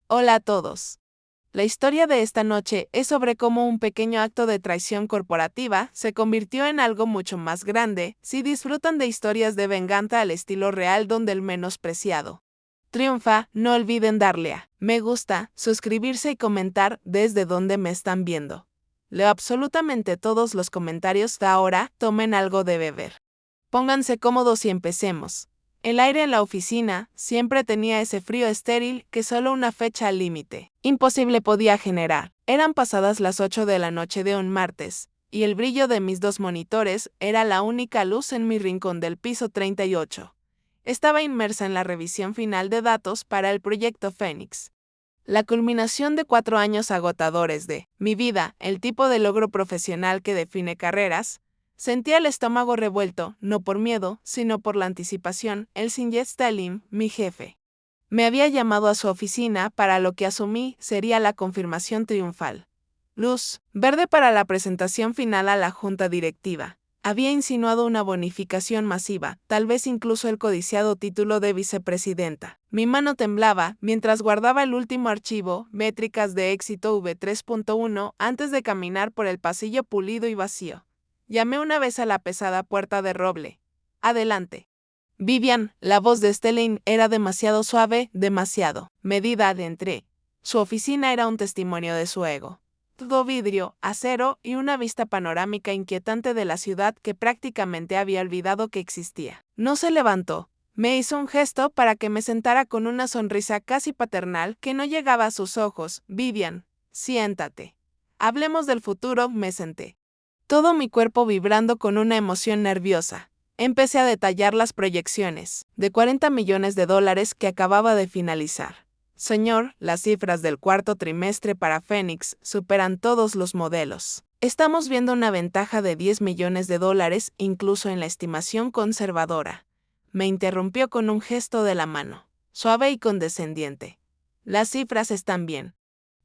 Hola a todos. La historia de esta noche es sobre cómo un pequeño acto de traición corporativa se convirtió en algo mucho más grande. Si disfrutan de historias de venganza al estilo real donde el menospreciado triunfa, no olviden darle a me gusta, suscribirse y comentar desde donde me están viendo. Leo absolutamente todos los comentarios. Ahora, tomen algo de beber. Pónganse cómodos y empecemos. El aire en la oficina siempre tenía ese frío estéril que solo una fecha límite imposible podía generar. Eran pasadas las 8 de la noche de un martes, y el brillo de mis dos monitores era la única luz en mi rincón del piso 38. Estaba inmersa en la revisión final de datos para el proyecto Fénix. La culminación de 4 años agotadores de mi vida, el tipo de logro profesional que define carreras. Sentía el estómago revuelto, no por miedo, sino por la anticipación. El Sinjet Stalin, mi jefe, me había llamado a su oficina para lo que asumí sería la confirmación triunfal. Luz verde para la presentación final a la junta directiva. Había insinuado una bonificación masiva, tal vez incluso el codiciado título de vicepresidenta. Mi mano temblaba mientras guardaba el último archivo, métricas de éxito V3.1, antes de caminar por el pasillo pulido y vacío. Llamé una vez a la pesada puerta de roble. Adelante. Vivian, la voz de Stelling era demasiado suave, demasiado medida. Adentré. Su oficina era un testimonio de su ego. Todo vidrio, acero y una vista panorámica inquietante de la ciudad que prácticamente había olvidado que existía. No se levantó. Me hizo un gesto para que me sentara con una sonrisa casi paternal que no llegaba a sus ojos. Vivian, siéntate. Hablemos del futuro. Me senté. Todo mi cuerpo vibrando con una emoción nerviosa. Empecé a detallar las proyecciones de $40 millones que acababa de finalizar. Señor, las cifras del cuarto trimestre para Fénix superan todos los modelos. Estamos viendo una ventaja de $10 millones, incluso en la estimación conservadora. Me interrumpió con un gesto de la mano, suave y condescendiente. Las cifras están bien.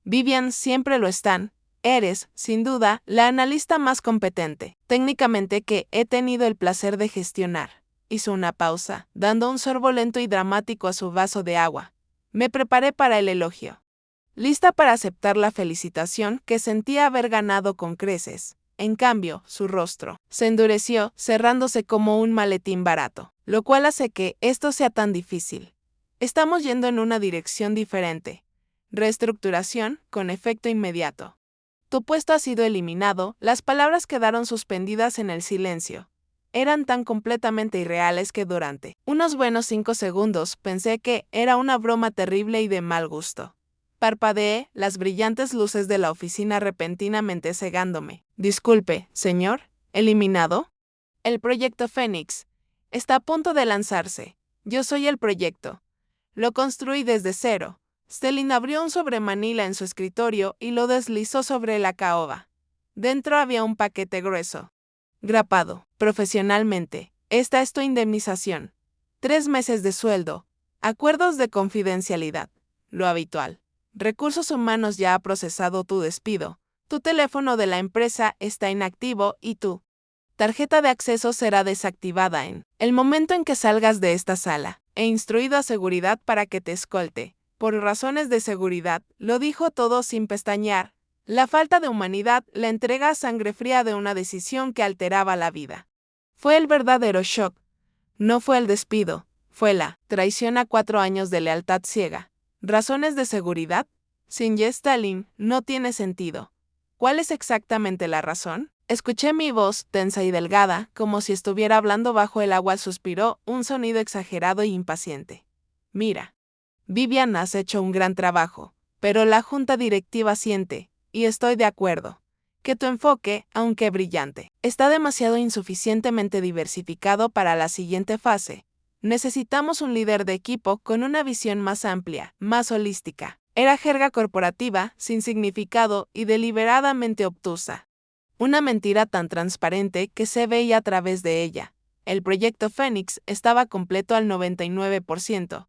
Vivian, siempre lo están. Eres, sin duda, la analista más competente, técnicamente, que he tenido el placer de gestionar. Hizo una pausa, dando un sorbo lento y dramático a su vaso de agua. Me preparé para el elogio. Lista para aceptar la felicitación que sentía haber ganado con creces. En cambio, su rostro se endureció, cerrándose como un maletín barato, lo cual hace que esto sea tan difícil. Estamos yendo en una dirección diferente. Reestructuración con efecto inmediato. Tu puesto ha sido eliminado. Las palabras quedaron suspendidas en el silencio. Eran tan completamente irreales que durante unos buenos 5 segundos pensé que era una broma terrible y de mal gusto. Parpadeé, las brillantes luces de la oficina repentinamente cegándome. Disculpe, señor, ¿eliminado? El proyecto Fénix está a punto de lanzarse. Yo soy el proyecto. Lo construí desde cero. Stelling abrió un sobremanila en su escritorio y lo deslizó sobre la caoba. Dentro había un paquete grueso. Grapado, profesionalmente. Esta es tu indemnización. 3 meses de sueldo. Acuerdos de confidencialidad. Lo habitual. Recursos Humanos ya ha procesado tu despido. Tu teléfono de la empresa está inactivo y tu tarjeta de acceso será desactivada en el momento en que salgas de esta sala. He instruido a seguridad para que te escolte. Por razones de seguridad, lo dijo todo sin pestañear. La falta de humanidad, la entrega a sangre fría de una decisión que alteraba la vida. Fue el verdadero shock. No fue el despido, fue la traición a 4 años de lealtad ciega. ¿Razones de seguridad? Sin Stalin, no tiene sentido. ¿Cuál es exactamente la razón? Escuché mi voz, tensa y delgada, como si estuviera hablando bajo el agua. Suspiró, un sonido exagerado e impaciente. Mira. Vivian, has hecho un gran trabajo, pero la junta directiva siente, y estoy de acuerdo, que tu enfoque, aunque brillante, está demasiado insuficientemente diversificado para la siguiente fase. Necesitamos un líder de equipo con una visión más amplia, más holística. Era jerga corporativa, sin significado y deliberadamente obtusa. Una mentira tan transparente que se veía a través de ella. El proyecto Fénix estaba completo al 99%.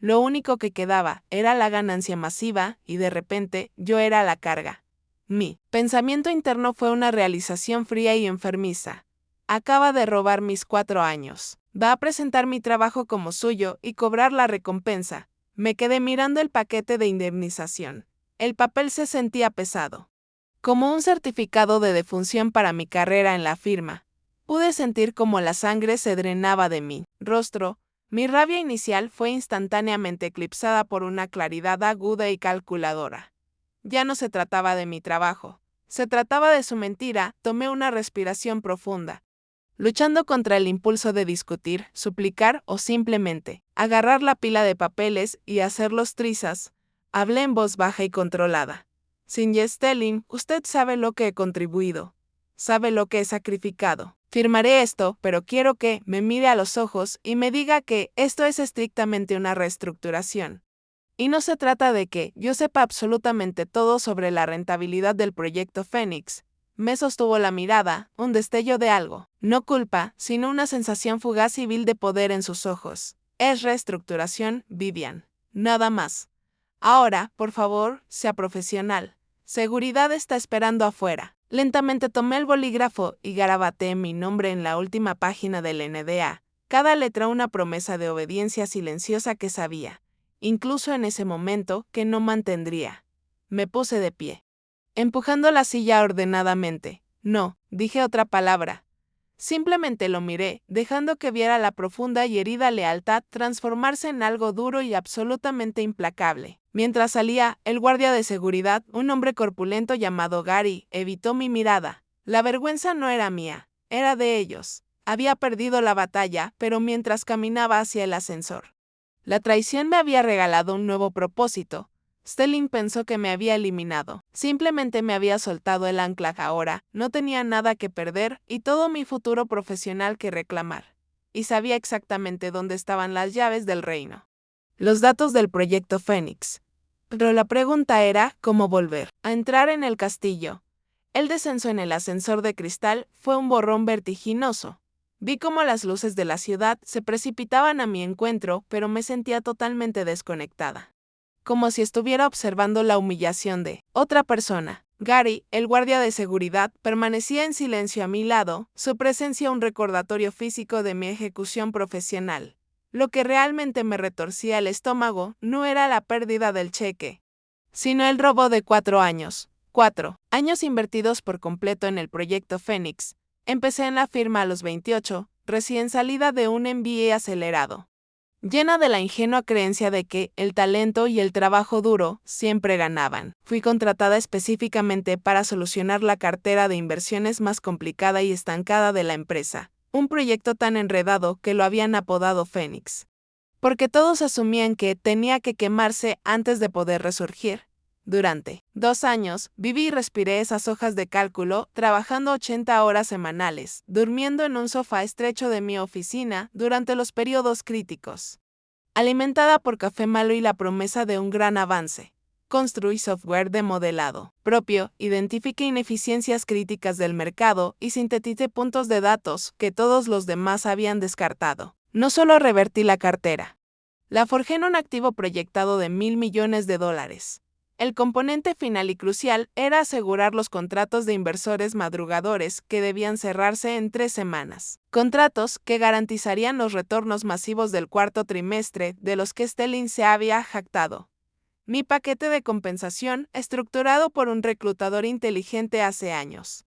Lo único que quedaba era la ganancia masiva y de repente yo era la carga. Mi pensamiento interno fue una realización fría y enfermiza. Acaba de robar mis 4 años. Va a presentar mi trabajo como suyo y cobrar la recompensa. Me quedé mirando el paquete de indemnización. El papel se sentía pesado, como un certificado de defunción para mi carrera en la firma. Pude sentir cómo la sangre se drenaba de mi rostro. Mi rabia inicial fue instantáneamente eclipsada por una claridad aguda y calculadora. Ya no se trataba de mi trabajo, se trataba de su mentira. Tomé una respiración profunda, luchando contra el impulso de discutir, suplicar o simplemente agarrar la pila de papeles y hacerlos trizas. Hablé en voz baja y controlada. Señor Stelling, usted sabe lo que he contribuido, sabe lo que he sacrificado. Firmaré esto, pero quiero que me mire a los ojos y me diga que esto es estrictamente una reestructuración. Y no se trata de que yo sepa absolutamente todo sobre la rentabilidad del proyecto Fénix. Me sostuvo la mirada, un destello de algo, no culpa, sino una sensación fugaz y vil de poder en sus ojos. Es reestructuración, Vivian. Nada más. Ahora, por favor, sea profesional. Seguridad está esperando afuera. Lentamente tomé el bolígrafo y garabateé mi nombre en la última página del NDA. Cada letra una promesa de obediencia silenciosa que sabía, incluso en ese momento, que no mantendría. Me puse de pie, empujando la silla ordenadamente. No, dije otra palabra. Simplemente lo miré, dejando que viera la profunda y herida lealtad transformarse en algo duro y absolutamente implacable. Mientras salía, el guardia de seguridad, un hombre corpulento llamado Gary, evitó mi mirada. La vergüenza no era mía, era de ellos. Había perdido la batalla, pero mientras caminaba hacia el ascensor, la traición me había regalado un nuevo propósito. Stelling pensó que me había eliminado. Simplemente me había soltado el ancla. Ahora no tenía nada que perder y todo mi futuro profesional que reclamar. Y sabía exactamente dónde estaban las llaves del reino, los datos del proyecto Fénix. Pero la pregunta era cómo volver a entrar en el castillo. El descenso en el ascensor de cristal fue un borrón vertiginoso. Vi cómo las luces de la ciudad se precipitaban a mi encuentro, pero me sentía totalmente desconectada, como si estuviera observando la humillación de otra persona. Gary, el guardia de seguridad, permanecía en silencio a mi lado, su presencia un recordatorio físico de mi ejecución profesional. Lo que realmente me retorcía el estómago no era la pérdida del cheque, sino el robo de 4 años. 4 años invertidos por completo en el proyecto Fénix. Empecé en la firma a los 28, recién salida de un MBA acelerado, llena de la ingenua creencia de que el talento y el trabajo duro siempre ganaban. Fui contratada específicamente para solucionar la cartera de inversiones más complicada y estancada de la empresa, un proyecto tan enredado que lo habían apodado Fénix, porque todos asumían que tenía que quemarse antes de poder resurgir. Durante 2 años, viví y respiré esas hojas de cálculo, trabajando 80 horas semanales, durmiendo en un sofá estrecho de mi oficina durante los periodos críticos, alimentada por café malo y la promesa de un gran avance. Construí software de modelado propio, identifiqué ineficiencias críticas del mercado y sinteticé puntos de datos que todos los demás habían descartado. No solo revertí la cartera, la forjé en un activo proyectado de $1.000 millones. El componente final y crucial era asegurar los contratos de inversores madrugadores que debían cerrarse en 3 semanas. Contratos que garantizarían los retornos masivos del cuarto trimestre de los que Stelling se había jactado. Mi paquete de compensación, estructurado por un reclutador inteligente hace años,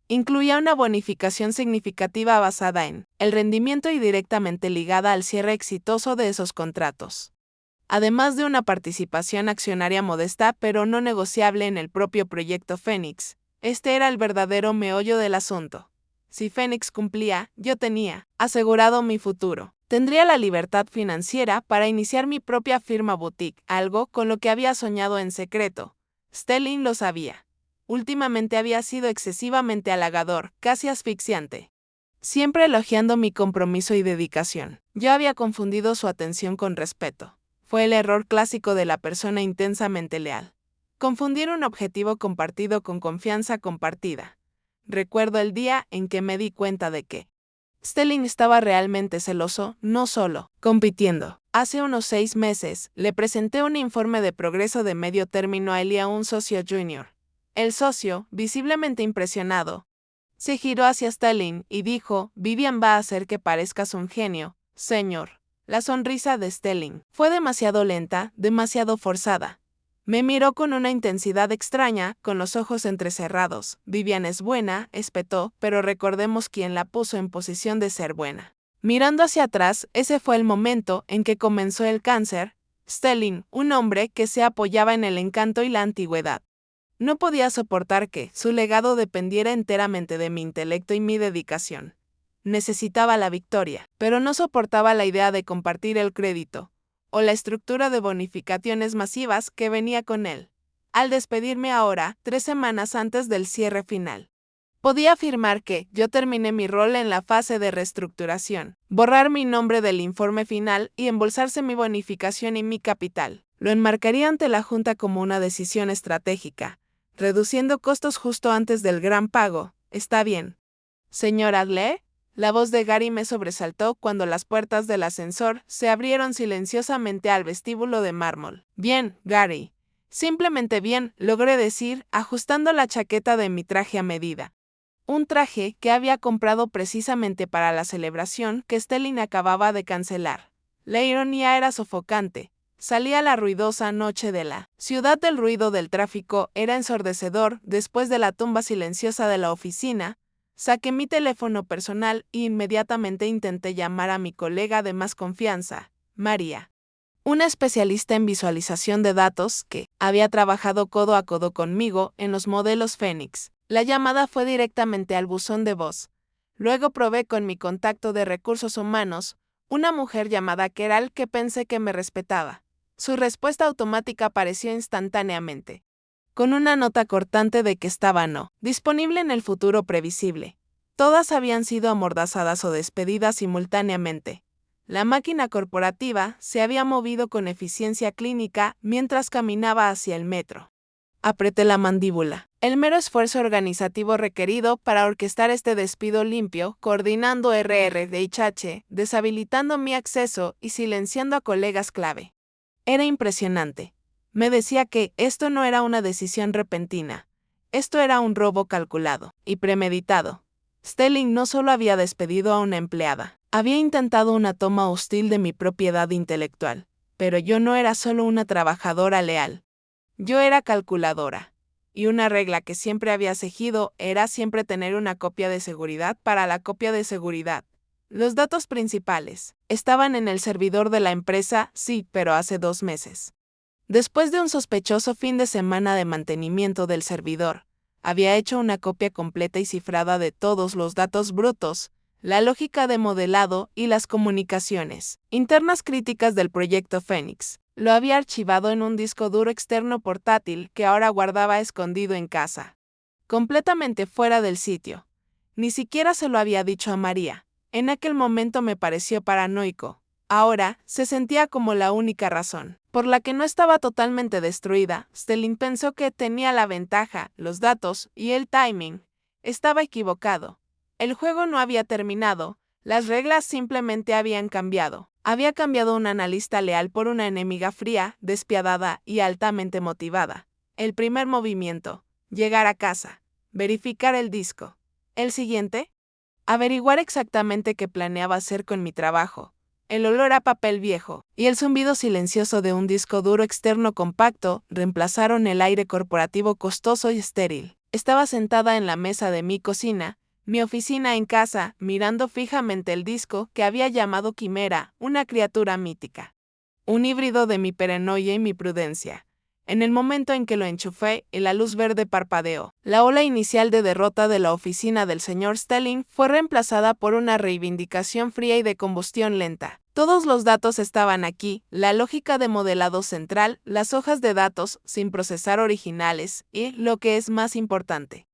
incluía una bonificación significativa basada en el rendimiento y directamente ligada al cierre exitoso de esos contratos, además de una participación accionaria modesta pero no negociable en el propio proyecto Fénix. Este era el verdadero meollo del asunto. Si Fénix cumplía, yo tenía asegurado mi futuro. Tendría la libertad financiera para iniciar mi propia firma boutique, algo con lo que había soñado en secreto. Stelling lo sabía. Últimamente había sido excesivamente halagador, casi asfixiante, siempre elogiando mi compromiso y dedicación. Yo había confundido su atención con respeto. Fue el error clásico de la persona intensamente leal. Confundir un objetivo compartido con confianza compartida. Recuerdo el día en que me di cuenta de que Stelling estaba realmente celoso, no solo compitiendo. Hace unos 6 meses, le presenté un informe de progreso de medio término a él y a un socio junior. El socio, visiblemente impresionado, se giró hacia Stelling y dijo: Vivian va a hacer que parezcas un genio, señor. La sonrisa de Stelling fue demasiado lenta, demasiado forzada. Me miró con una intensidad extraña, con los ojos entrecerrados. Vivian es buena, espetó, pero recordemos quién la puso en posición de ser buena. Mirando hacia atrás, ese fue el momento en que comenzó el cáncer. Stelling, un hombre que se apoyaba en el encanto y la antigüedad. No podía soportar que su legado dependiera enteramente de mi intelecto y mi dedicación. Necesitaba la victoria, pero no soportaba la idea de compartir el crédito o la estructura de bonificaciones masivas que venía con él. Al despedirme ahora, 3 semanas antes del cierre final, podía afirmar que yo terminé mi rol en la fase de reestructuración, borrar mi nombre del informe final y embolsarse mi bonificación y mi capital. Lo enmarcaría ante la Junta como una decisión estratégica, reduciendo costos justo antes del gran pago. ¿Está bien, señor Adler? La voz de Gary me sobresaltó cuando las puertas del ascensor se abrieron silenciosamente al vestíbulo de mármol. Bien, Gary. Simplemente bien, logré decir, ajustando la chaqueta de mi traje a medida. Un traje que había comprado precisamente para la celebración que Stelling acababa de cancelar. La ironía era sofocante. Salía la ruidosa noche de la ciudad del ruido del tráfico era ensordecedor después de la tumba silenciosa de la oficina. Saqué mi teléfono personal e inmediatamente intenté llamar a mi colega de más confianza, María, una especialista en visualización de datos que había trabajado codo a codo conmigo en los modelos Phoenix. La llamada fue directamente al buzón de voz. Luego probé con mi contacto de recursos humanos, una mujer llamada Keral que pensé que me respetaba. Su respuesta automática apareció instantáneamente, con una nota cortante de que estaba no disponible en el futuro previsible. Todas habían sido amordazadas o despedidas simultáneamente. La máquina corporativa se había movido con eficiencia clínica mientras caminaba hacia el metro. Apreté la mandíbula. El mero esfuerzo organizativo requerido para orquestar este despido limpio, coordinando RRDHH, deshabilitando mi acceso y silenciando a colegas clave. Era impresionante. Me decía que esto no era una decisión repentina. Esto era un robo calculado y premeditado. Stelling no solo había despedido a una empleada, había intentado una toma hostil de mi propiedad intelectual, pero yo no era solo una trabajadora leal. Yo era calculadora. Y una regla que siempre había seguido era siempre tener una copia de seguridad para la copia de seguridad. Los datos principales estaban en el servidor de la empresa, sí, pero hace 2 meses. Después de un sospechoso fin de semana de mantenimiento del servidor, había hecho una copia completa y cifrada de todos los datos brutos, la lógica de modelado y las comunicaciones internas críticas del proyecto Phoenix. Lo había archivado en un disco duro externo portátil que ahora guardaba escondido en casa, completamente fuera del sitio. Ni siquiera se lo había dicho a María. En aquel momento me pareció paranoico. Ahora, se sentía como la única razón por la que no estaba totalmente destruida. Stelling pensó que tenía la ventaja, los datos y el timing. Estaba equivocado. El juego no había terminado, las reglas simplemente habían cambiado. Había cambiado un analista leal por una enemiga fría, despiadada y altamente motivada. El primer movimiento: llegar a casa, verificar el disco. El siguiente: averiguar exactamente qué planeaba hacer con mi trabajo. El olor a papel viejo y el zumbido silencioso de un disco duro externo compacto reemplazaron el aire corporativo costoso y estéril. Estaba sentada en la mesa de mi cocina, mi oficina en casa, mirando fijamente el disco que había llamado Quimera, una criatura mítica. Un híbrido de mi paranoia y mi prudencia. En el momento en que lo enchufé y la luz verde parpadeó, la ola inicial de derrota de la oficina del señor Stelling fue reemplazada por una reivindicación fría y de combustión lenta. Todos los datos estaban aquí, la lógica de modelado central, las hojas de datos sin procesar originales y, lo que es más importante,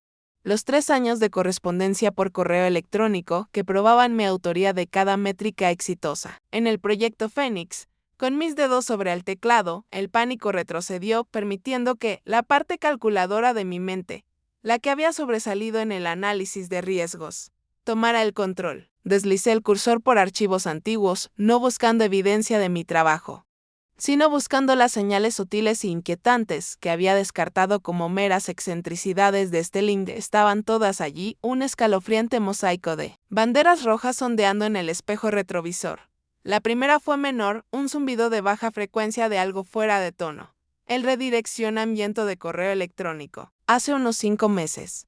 los 3 años de correspondencia por correo electrónico que probaban mi autoría de cada métrica exitosa. En el proyecto Phoenix, con mis dedos sobre el teclado, el pánico retrocedió, permitiendo que la parte calculadora de mi mente, la que había sobresalido en el análisis de riesgos, tomara el control. Deslicé el cursor por archivos antiguos, no buscando evidencia de mi trabajo, sino buscando las señales sutiles e inquietantes que había descartado como meras excentricidades de Stelling. Estaban todas allí, un escalofriante mosaico de banderas rojas ondeando en el espejo retrovisor. La primera fue menor, un zumbido de baja frecuencia de algo fuera de tono. El redireccionamiento de correo electrónico. Hace unos 5 meses.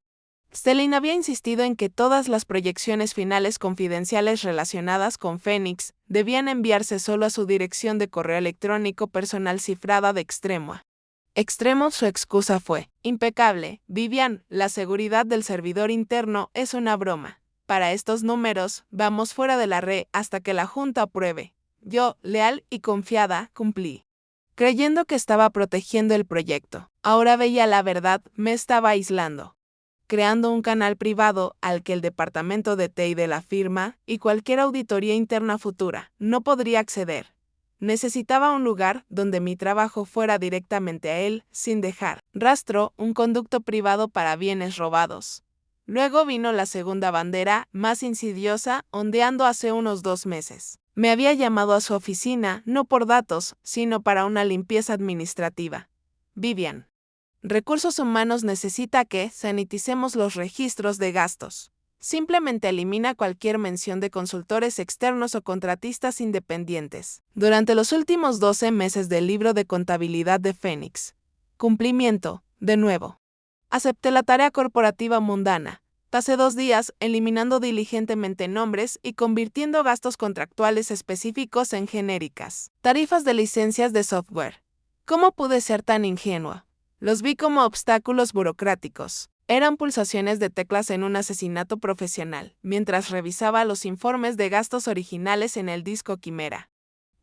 Stelling había insistido en que todas las proyecciones finales confidenciales relacionadas con Phoenix debían enviarse solo a su dirección de correo electrónico personal cifrada de extremo a extremo. Su excusa fue impecable. Vivian, la seguridad del servidor interno es una broma. Para estos números, vamos fuera de la red hasta que la Junta apruebe. Yo, leal y confiada, cumplí. Creyendo que estaba protegiendo el proyecto. Ahora veía la verdad, me estaba aislando. Creando un canal privado al que el departamento de TI de la firma y cualquier auditoría interna futura no podría acceder. Necesitaba un lugar donde mi trabajo fuera directamente a él, sin dejar rastro, un conducto privado para bienes robados. Luego vino la segunda bandera, más insidiosa, ondeando hace unos 2 meses. Me había llamado a su oficina, no por datos, sino para una limpieza administrativa. Vivian. Recursos Humanos necesita que saniticemos los registros de gastos. Simplemente elimina cualquier mención de consultores externos o contratistas independientes. Durante los últimos 12 meses del libro de contabilidad de Phoenix. Cumplimiento, de nuevo. Acepté la tarea corporativa mundana. Pasé 2 días eliminando diligentemente nombres y convirtiendo gastos contractuales específicos en genéricas. Tarifas de licencias de software. ¿Cómo pude ser tan ingenua? Los vi como obstáculos burocráticos. Eran pulsaciones de teclas en un asesinato profesional, mientras revisaba los informes de gastos originales en el disco Quimera.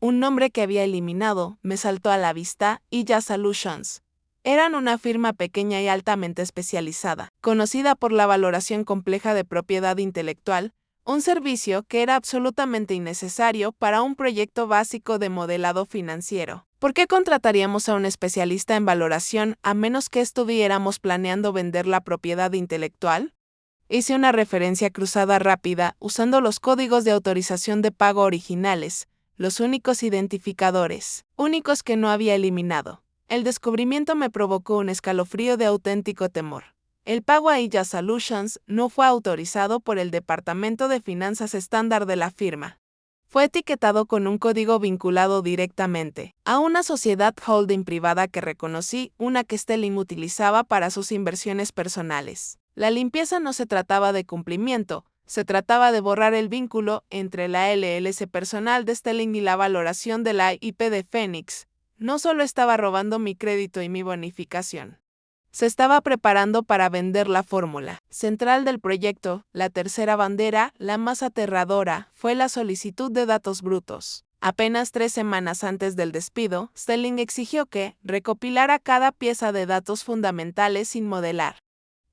Un nombre que había eliminado me saltó a la vista, IA Solutions. Eran una firma pequeña y altamente especializada, conocida por la valoración compleja de propiedad intelectual, un servicio que era absolutamente innecesario para un proyecto básico de modelado financiero. ¿Por qué contrataríamos a un especialista en valoración a menos que estuviéramos planeando vender la propiedad intelectual? Hice una referencia cruzada rápida usando los códigos de autorización de pago originales, los únicos identificadores, únicos que no había eliminado. El descubrimiento me provocó un escalofrío de auténtico temor. El pago a IA Solutions no fue autorizado por el Departamento de Finanzas estándar de la firma. Fue etiquetado con un código vinculado directamente a una sociedad holding privada que reconocí, una que Stelling utilizaba para sus inversiones personales. La limpieza no se trataba de cumplimiento, se trataba de borrar el vínculo entre la LLC personal de Stelling y la valoración de la IP de Phoenix. No solo estaba robando mi crédito y mi bonificación. Se estaba preparando para vender la fórmula central del proyecto. La tercera bandera, la más aterradora, fue la solicitud de datos brutos. Apenas 3 semanas antes del despido, Stelling exigió que recopilara cada pieza de datos fundamentales sin modelar.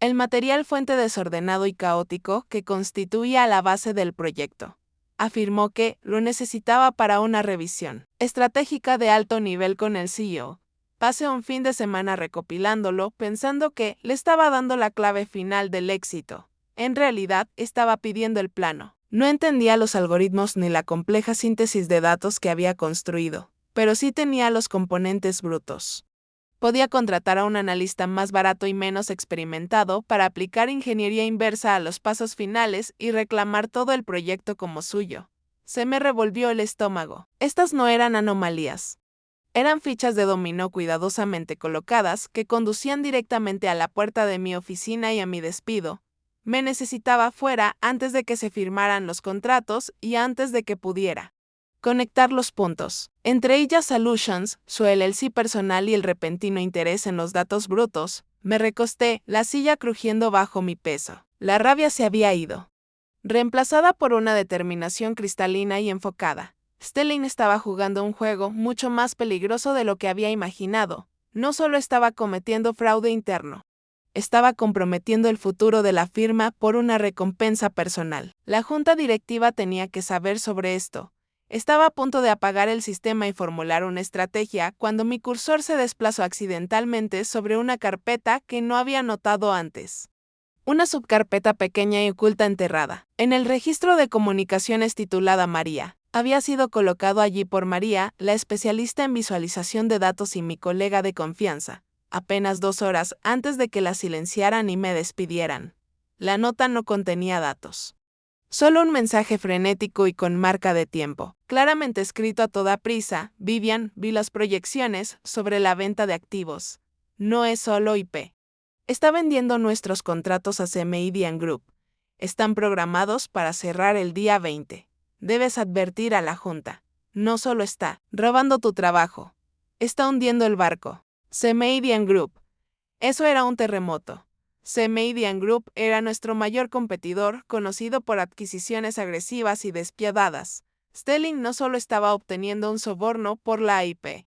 El material fuente desordenado y caótico que constituía la base del proyecto. Afirmó que lo necesitaba para una revisión estratégica de alto nivel con el CEO. Pasé un fin de semana recopilándolo, pensando que le estaba dando la clave final del éxito. En realidad, estaba pidiendo el plano. No entendía los algoritmos ni la compleja síntesis de datos que había construido, pero sí tenía los componentes brutos. Podía contratar a un analista más barato y menos experimentado para aplicar ingeniería inversa a los pasos finales y reclamar todo el proyecto como suyo. Se me revolvió el estómago. Estas no eran anomalías. Eran fichas de dominó cuidadosamente colocadas que conducían directamente a la puerta de mi oficina y a mi despido. Me necesitaba fuera antes de que se firmaran los contratos y antes de que pudiera conectar los puntos. Entre ellas Solutions, su LLC personal y el repentino interés en los datos brutos, me recosté, la silla crujiendo bajo mi peso. La rabia se había ido, reemplazada por una determinación cristalina y enfocada. Stelling estaba jugando un juego mucho más peligroso de lo que había imaginado. No solo estaba cometiendo fraude interno, estaba comprometiendo el futuro de la firma por una recompensa personal. La junta directiva tenía que saber sobre esto. Estaba a punto de apagar el sistema y formular una estrategia cuando mi cursor se desplazó accidentalmente sobre una carpeta que no había notado antes. Una subcarpeta pequeña y oculta enterrada. En el registro de comunicaciones titulada María, había sido colocado allí por María, la especialista en visualización de datos y mi colega de confianza, apenas 2 horas antes de que la silenciaran y me despidieran. La nota no contenía datos. Solo un mensaje frenético y con marca de tiempo. Claramente escrito a toda prisa, Vivian, vi las proyecciones sobre la venta de activos. No es solo IP. Está vendiendo nuestros contratos a Median Group. Están programados para cerrar el día 20. Debes advertir a la junta. No solo está robando tu trabajo, está hundiendo el barco. Median Group. Eso era un terremoto. Median Group era nuestro mayor competidor, conocido por adquisiciones agresivas y despiadadas. Stelling no solo estaba obteniendo un soborno por la IP,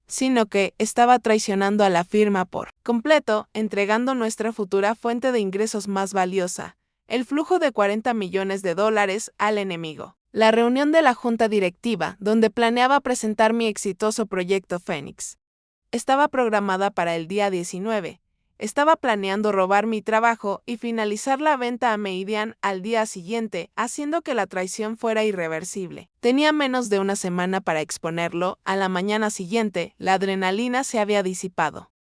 sino que estaba traicionando a la firma por completo, entregando nuestra futura fuente de ingresos más valiosa, el flujo de $40 millones, al enemigo. La reunión de la junta directiva, donde planeaba presentar mi exitoso proyecto Fénix, estaba programada para el día 19. Estaba planeando robar mi trabajo y finalizar la venta a Median al día siguiente, haciendo que la traición fuera irreversible. Tenía menos de una semana para exponerlo. A la mañana siguiente, la adrenalina se había disipado,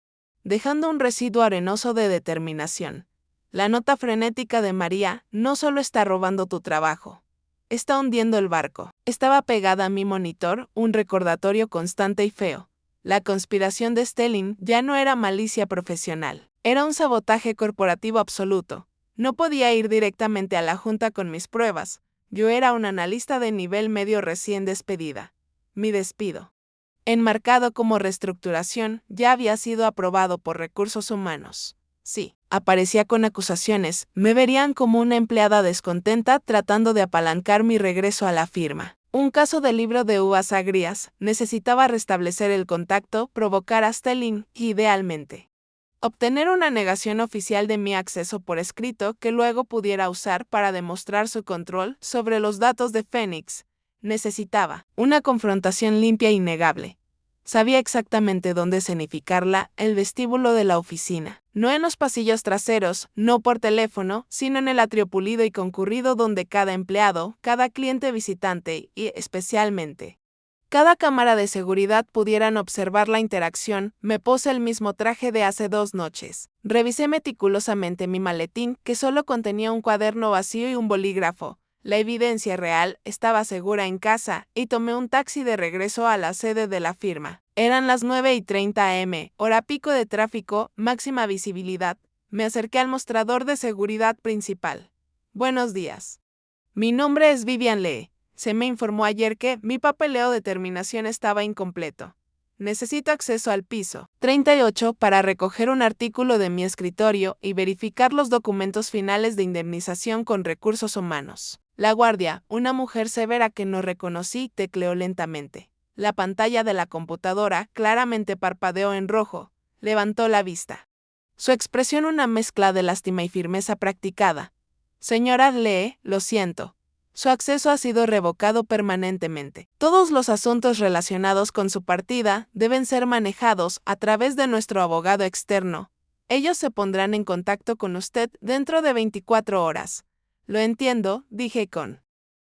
dejando un residuo arenoso de determinación. La nota frenética de María: no solo está robando tu trabajo, está hundiendo el barco. Estaba pegada a mi monitor, un recordatorio constante y feo. La conspiración de Stelling ya no era malicia profesional, era un sabotaje corporativo absoluto. No podía ir directamente a la junta con mis pruebas. Yo era un analista de nivel medio recién despedida. Mi despido, enmarcado como reestructuración, ya había sido aprobado por recursos humanos. Sí, aparecía con acusaciones, me verían como una empleada descontenta tratando de apalancar mi regreso a la firma. Un caso de libro de uvas agrias. Necesitaba restablecer el contacto, provocar a Stelling, idealmente obtener una negación oficial de mi acceso por escrito que luego pudiera usar para demostrar su control sobre los datos de Fénix. Necesitaba una confrontación limpia e innegable. Sabía exactamente dónde escenificarla: el vestíbulo de la oficina. No en los pasillos traseros, no por teléfono, sino en el atrio pulido y concurrido donde cada empleado, cada cliente visitante y, especialmente, cada cámara de seguridad pudieran observar la interacción. Me puse el mismo traje de hace 2 noches. Revisé meticulosamente mi maletín, que solo contenía un cuaderno vacío y un bolígrafo. La evidencia real estaba segura en casa, y tomé un taxi de regreso a la sede de la firma. Eran las 9:30 am, hora pico de tráfico, máxima visibilidad. Me acerqué al mostrador de seguridad principal. Buenos días. Mi nombre es Vivian Lee. Se me informó ayer que mi papeleo de terminación estaba incompleto. Necesito acceso al piso 38 para recoger un artículo de mi escritorio y verificar los documentos finales de indemnización con recursos humanos. La guardia, una mujer severa que no reconocí, tecleó lentamente. La pantalla de la computadora claramente parpadeó en rojo. Levantó la vista. Su expresión una mezcla de lástima y firmeza practicada. Señora Lee, lo siento. Su acceso ha sido revocado permanentemente. Todos los asuntos relacionados con su partida deben ser manejados a través de nuestro abogado externo. Ellos se pondrán en contacto con usted dentro de 24 horas. Lo entiendo, dije con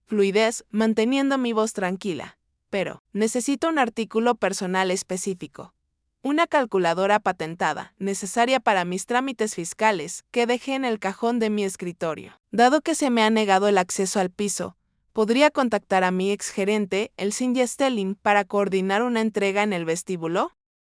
fluidez, manteniendo mi voz tranquila. Pero necesito un artículo personal específico. Una calculadora patentada, necesaria para mis trámites fiscales, que dejé en el cajón de mi escritorio. Dado que se me ha negado el acceso al piso, ¿podría contactar a mi exgerente, el Cindy Stelling, para coordinar una entrega en el vestíbulo?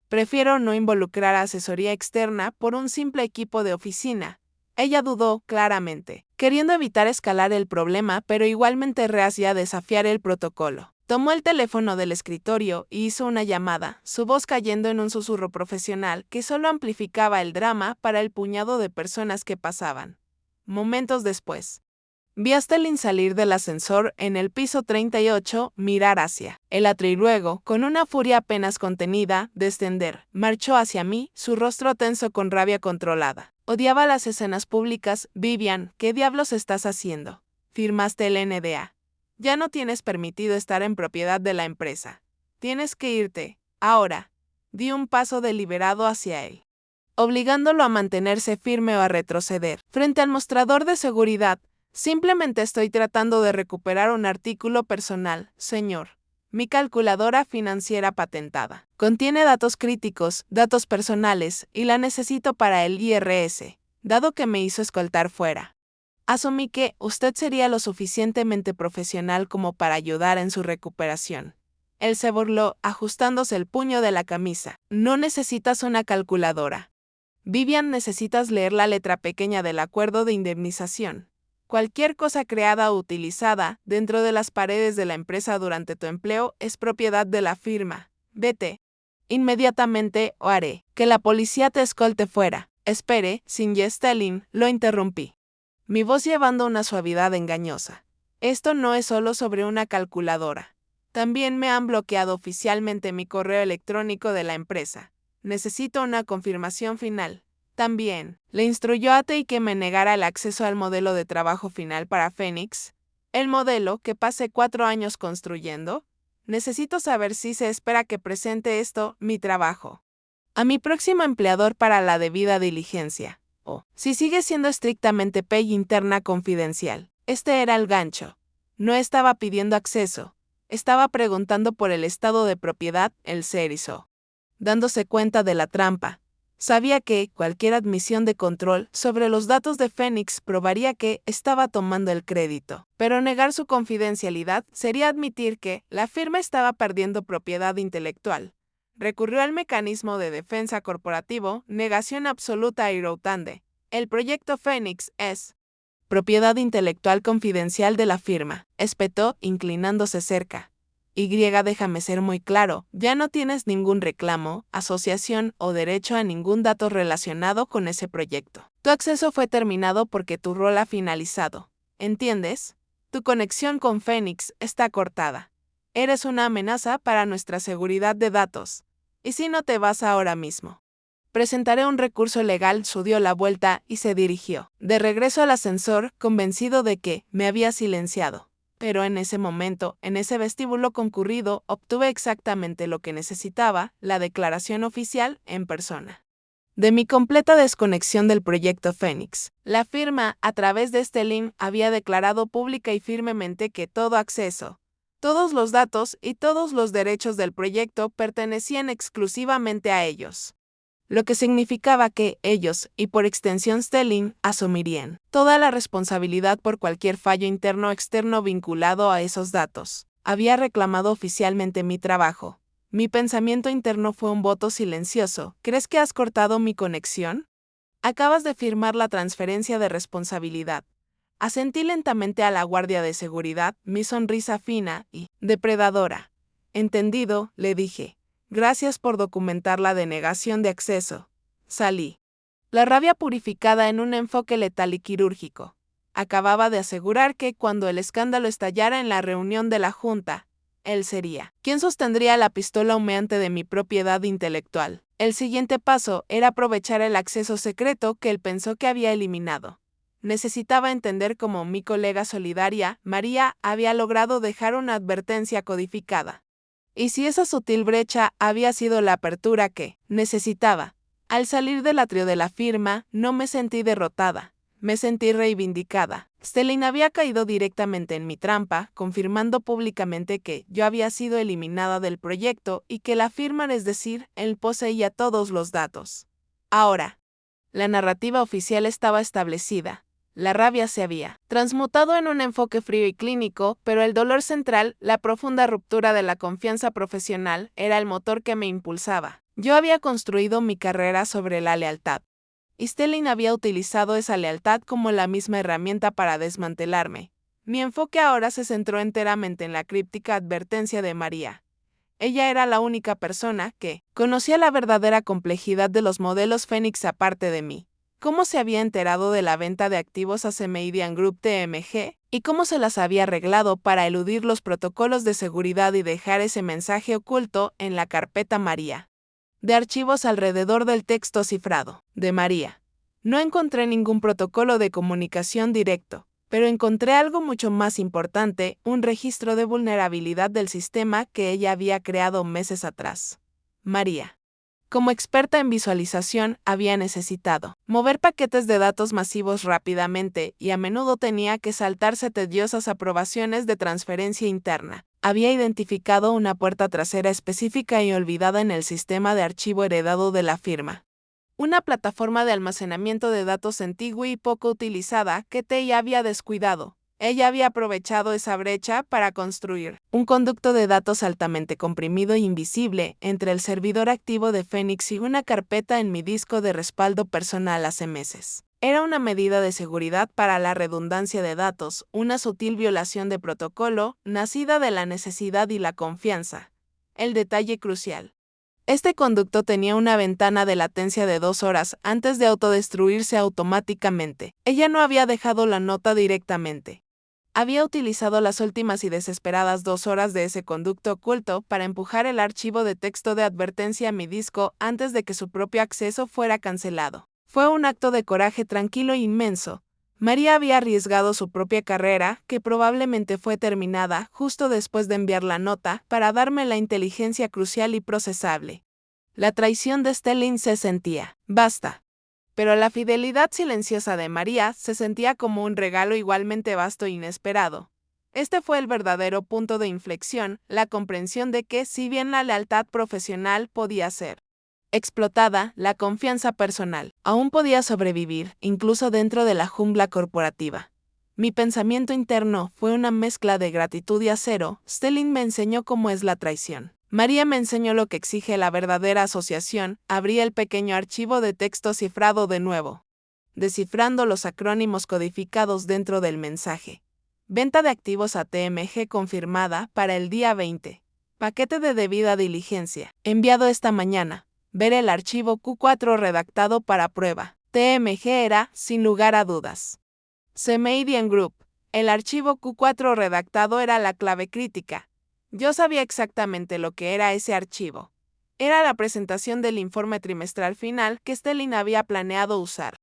Prefiero no involucrar a asesoría externa por un simple equipo de oficina. Ella dudó, claramente, queriendo evitar escalar el problema, pero igualmente reacia a desafiar el protocolo. Tomó el teléfono del escritorio y hizo una llamada, su voz cayendo en un susurro profesional que solo amplificaba el drama para el puñado de personas que pasaban. Momentos después, vi a Stelling salir del ascensor en el piso 38, mirar hacia el atrio y luego, con una furia apenas contenida, descender. Marchó hacia mí, su rostro tenso con rabia controlada. Odiaba las escenas públicas. Vivian, ¿qué diablos estás haciendo? Firmaste el NDA. Ya no tienes permitido estar en propiedad de la empresa. Tienes que irte, ahora. Di un paso deliberado hacia él, obligándolo a mantenerse firme o a retroceder. Frente al mostrador de seguridad, simplemente estoy tratando de recuperar un artículo personal, señor. Mi calculadora financiera patentada. Contiene datos críticos, datos personales, y la necesito para el IRS, dado que me hizo escoltar fuera. Asumí que usted sería lo suficientemente profesional como para ayudar en su recuperación. Él se burló, ajustándose el puño de la camisa. No necesitas una calculadora. Vivian, necesitas leer la letra pequeña del acuerdo de indemnización. Cualquier cosa creada o utilizada dentro de las paredes de la empresa durante tu empleo es propiedad de la firma. Vete. Inmediatamente o haré que la policía te escolte fuera. Espere, Sinje Stelling, lo interrumpí. Mi voz llevando una suavidad engañosa. Esto no es solo sobre una calculadora. También me han bloqueado oficialmente mi correo electrónico de la empresa. Necesito una confirmación final. También, le instruyó a Tei que me negara el acceso al modelo de trabajo final para Phoenix. El modelo que pasé 4 años construyendo. Necesito saber si se espera que presente esto, mi trabajo, a mi próximo empleador para la debida diligencia. O, si sigue siendo estrictamente PEI interna confidencial. Este era el gancho. No estaba pidiendo acceso. Estaba preguntando por el estado de propiedad, el CERISO. Dándose cuenta de la trampa. Sabía que cualquier admisión de control sobre los datos de Phoenix probaría que estaba tomando el crédito. Pero negar su confidencialidad sería admitir que la firma estaba perdiendo propiedad intelectual. Recurrió al mecanismo de defensa corporativo, negación absoluta y routande. El proyecto Phoenix es propiedad intelectual confidencial de la firma, espetó, inclinándose cerca. Déjame ser muy claro, ya no tienes ningún reclamo, asociación o derecho a ningún dato relacionado con ese proyecto. Tu acceso fue terminado porque tu rol ha finalizado. ¿Entiendes? Tu conexión con Phoenix está cortada. Eres una amenaza para nuestra seguridad de datos. ¿Y si no te vas ahora mismo? Presentaré un recurso legal. Dio la vuelta y se dirigió de regreso al ascensor, convencido de que me había silenciado. Pero en ese momento, en ese vestíbulo concurrido, obtuve exactamente lo que necesitaba, la declaración oficial en persona. De mi completa desconexión del proyecto Phoenix, la firma, a través de Stelling, había declarado pública y firmemente que todo acceso, todos los datos y todos los derechos del proyecto pertenecían exclusivamente a ellos. Lo que significaba que ellos, y por extensión Stelling, asumirían toda la responsabilidad por cualquier fallo interno o externo vinculado a esos datos. Había reclamado oficialmente mi trabajo. Mi pensamiento interno fue un voto silencioso. ¿Crees que has cortado mi conexión? Acabas de firmar la transferencia de responsabilidad. Asentí lentamente a la guardia de seguridad, mi sonrisa fina y depredadora. Entendido, le dije. Gracias por documentar la denegación de acceso. Salí. La rabia purificada en un enfoque letal y quirúrgico. Acababa de asegurar que cuando el escándalo estallara en la reunión de la Junta, él sería quien sostendría la pistola humeante de mi propiedad intelectual. El siguiente paso era aprovechar el acceso secreto que él pensó que había eliminado. Necesitaba entender cómo mi colega solidaria, María, había logrado dejar una advertencia codificada. Y si esa sutil brecha había sido la apertura que necesitaba. Al salir del atrio de la firma, no me sentí derrotada, me sentí reivindicada. Stelling había caído directamente en mi trampa, confirmando públicamente que yo había sido eliminada del proyecto y que la firma, es decir, él poseía todos los datos. Ahora, la narrativa oficial estaba establecida. La rabia se había transmutado en un enfoque frío y clínico, pero el dolor central, la profunda ruptura de la confianza profesional, era el motor que me impulsaba. Yo había construido mi carrera sobre la lealtad. Y Stelling había utilizado esa lealtad como la misma herramienta para desmantelarme. Mi enfoque ahora se centró enteramente en la críptica advertencia de María. Ella era la única persona que conocía la verdadera complejidad de los modelos Phoenix aparte de mí. Cómo se había enterado de la venta de activos a Semeidian Group TMG y cómo se las había arreglado para eludir los protocolos de seguridad y dejar ese mensaje oculto en la carpeta María. De archivos alrededor del texto cifrado de María. No encontré ningún protocolo de comunicación directo, pero encontré algo mucho más importante, un registro de vulnerabilidad del sistema que ella había creado meses atrás. María, como experta en visualización, había necesitado mover paquetes de datos masivos rápidamente y a menudo tenía que saltarse tediosas aprobaciones de transferencia interna. Había identificado una puerta trasera específica y olvidada en el sistema de archivo heredado de la firma. una plataforma de almacenamiento de datos antigua y poco utilizada que TI había descuidado. Ella había aprovechado esa brecha para construir un conducto de datos altamente comprimido e invisible entre el servidor activo de Phoenix y una carpeta en mi disco de respaldo personal hace meses. Era una medida de seguridad para la redundancia de datos, una sutil violación de protocolo, nacida de la necesidad y la confianza. El detalle crucial. Este conducto tenía una ventana de latencia de 2 horas antes de autodestruirse automáticamente. Ella no había dejado la nota directamente. Había utilizado las últimas y desesperadas 2 horas de ese conducto oculto para empujar el archivo de texto de advertencia a mi disco antes de que su propio acceso fuera cancelado. Fue un acto de coraje tranquilo e inmenso. María había arriesgado su propia carrera, que probablemente fue terminada justo después de enviar la nota, para darme la inteligencia crucial y procesable. La traición de Stelling se sentía. Basta. Pero la fidelidad silenciosa de María se sentía como un regalo igualmente vasto e inesperado. Este fue el verdadero punto de inflexión, la comprensión de que, si bien la lealtad profesional podía ser explotada, la confianza personal aún podía sobrevivir, incluso dentro de la jungla corporativa. Mi pensamiento interno fue una mezcla de gratitud y acero. Stelling me enseñó cómo es la traición. María me enseñó lo que exige la verdadera asociación. Abrí el pequeño archivo de texto cifrado de nuevo, descifrando los acrónimos codificados dentro del mensaje. Venta de activos a TMG confirmada para el día 20. Paquete de debida diligencia. Enviado esta mañana. Ver el archivo Q4 redactado para prueba. TMG era, sin lugar a dudas, Canadian Group. El archivo Q4 redactado era la clave crítica. Yo sabía exactamente lo que era ese archivo. Era la presentación del informe trimestral final que Stelling había planeado usar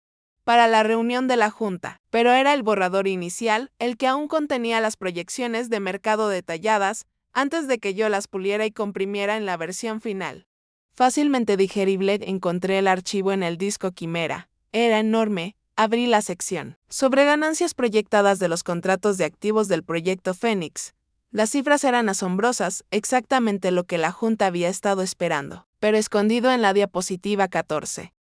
para la reunión de la junta, pero era el borrador inicial, el que aún contenía las proyecciones de mercado detalladas, antes de que yo las puliera y comprimiera en la versión final. Fácilmente digerible, encontré el archivo en el disco Quimera. Era enorme. Abrí la sección sobre ganancias proyectadas de los contratos de activos del proyecto Phoenix. Las cifras eran asombrosas, exactamente lo que la Junta había estado esperando, pero escondido en la diapositiva 14.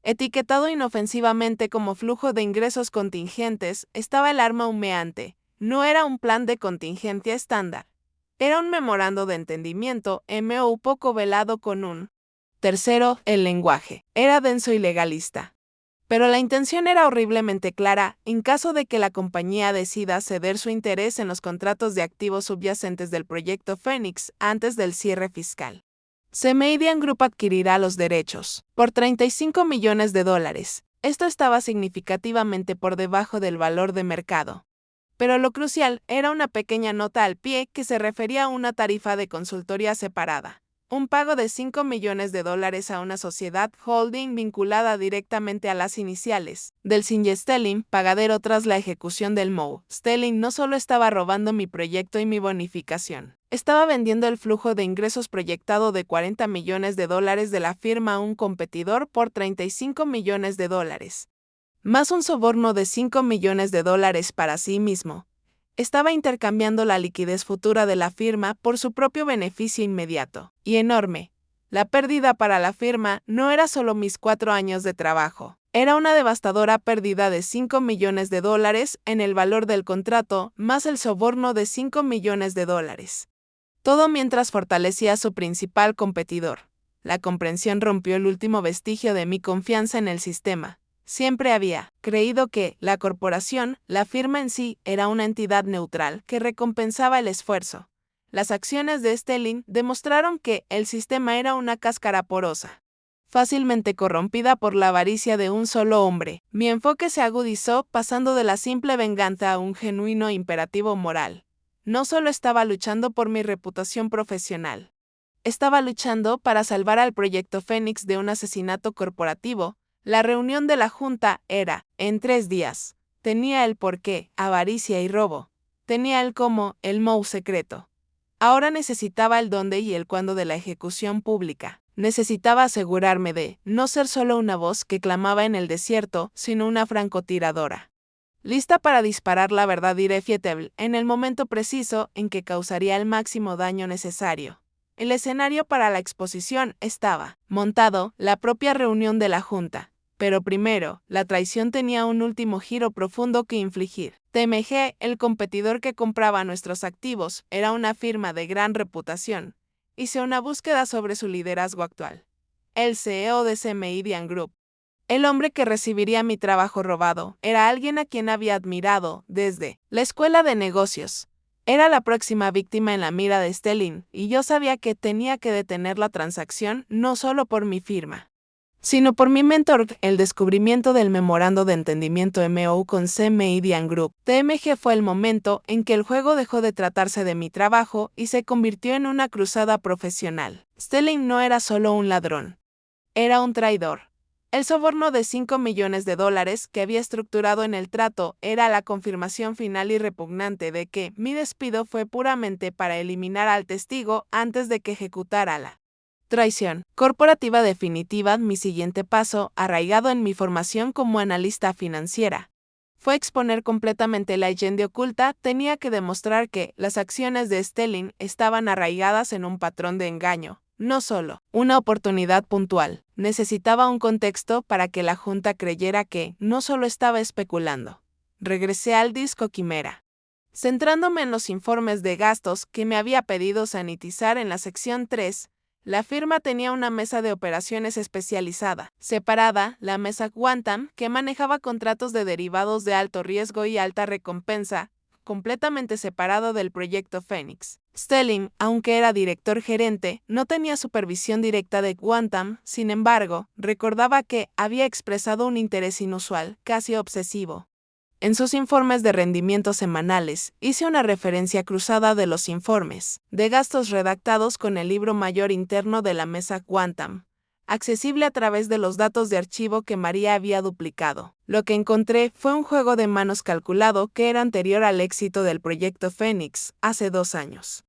Etiquetado inofensivamente como flujo de ingresos contingentes, estaba el arma humeante. No era un plan de contingencia estándar. Era un memorando de entendimiento, MOU poco velado con un tercero, el lenguaje. Era denso y legalista. Pero la intención era horriblemente clara. En caso de que la compañía decida ceder su interés en los contratos de activos subyacentes del proyecto Phoenix antes del cierre fiscal, Canadian Group adquirirá los derechos por $35 millones. Esto estaba significativamente por debajo del valor de mercado. Pero lo crucial era una pequeña nota al pie que se refería a una tarifa de consultoría separada. Un pago de $5 millones a una sociedad holding vinculada directamente a las iniciales del Singe Stelling, pagadero tras la ejecución del MOU. Stelling no solo estaba robando mi proyecto y mi bonificación, estaba vendiendo el flujo de ingresos proyectado de $40 millones de la firma a un competidor por $35 millones, más un soborno de $5 millones para sí mismo. Estaba intercambiando la liquidez futura de la firma por su propio beneficio inmediato, y enorme. La pérdida para la firma no era solo mis 4 años de trabajo, era una devastadora pérdida de $5 millones en el valor del contrato, más el soborno de $5 millones. Todo mientras fortalecía a su principal competidor. La comprensión rompió el último vestigio de mi confianza en el sistema. Siempre había creído que la corporación, la firma en sí, era una entidad neutral que recompensaba el esfuerzo. Las acciones de Stelling demostraron que el sistema era una cáscara porosa, fácilmente corrompida por la avaricia de un solo hombre. Mi enfoque se agudizó, pasando de la simple venganza a un genuino imperativo moral. No solo estaba luchando por mi reputación profesional. Estaba luchando para salvar al proyecto Phoenix de un asesinato corporativo. La reunión de la Junta era, en 3 días. Tenía el porqué, avaricia y robo. Tenía el cómo, el MOU secreto. Ahora necesitaba el dónde y el cuándo de la ejecución pública. Necesitaba asegurarme de no ser solo una voz que clamaba en el desierto, sino una francotiradora, lista para disparar la verdad irrefutable en el momento preciso en que causaría el máximo daño necesario. El escenario para la exposición estaba montado, la propia reunión de la Junta. Pero primero, la traición tenía un último giro profundo que infligir. TMG, el competidor que compraba nuestros activos, era una firma de gran reputación. Hice una búsqueda sobre su liderazgo actual. El CEO de Meridian Group. El hombre que recibiría mi trabajo robado era alguien a quien había admirado desde la escuela de negocios. Era la próxima víctima en la mira de Stelling, y yo sabía que tenía que detener la transacción no solo por mi firma, sino por mi mentor. El descubrimiento del memorando de entendimiento MOU con Meridian Group. TMG fue el momento en que el juego dejó de tratarse de mi trabajo y se convirtió en una cruzada profesional. Stelling no era solo un ladrón, era un traidor. El soborno de $5 millones que había estructurado en el trato era la confirmación final y repugnante de que mi despido fue puramente para eliminar al testigo antes de que ejecutara la traición corporativa definitiva. Mi siguiente paso, arraigado en mi formación como analista financiera, fue exponer completamente la agenda oculta. Tenía que demostrar que las acciones de Stelling estaban arraigadas en un patrón de engaño, no solo una oportunidad puntual. Necesitaba un contexto para que la Junta creyera que no solo estaba especulando. Regresé al disco Quimera, centrándome en los informes de gastos que me había pedido sanitizar en la sección 3. La firma tenía una mesa de operaciones especializada, separada, la mesa Quantum, que manejaba contratos de derivados de alto riesgo y alta recompensa, completamente separado del proyecto Phoenix. Stelling, aunque era director gerente, no tenía supervisión directa de Quantum. Sin embargo, recordaba que había expresado un interés inusual, casi obsesivo. En sus informes de rendimiento semanales, hice una referencia cruzada de los informes de gastos redactados con el libro mayor interno de la mesa Quantum, accesible a través de los datos de archivo que María había duplicado. Lo que encontré fue un juego de manos calculado que era anterior al éxito del proyecto Phoenix, hace 2 años.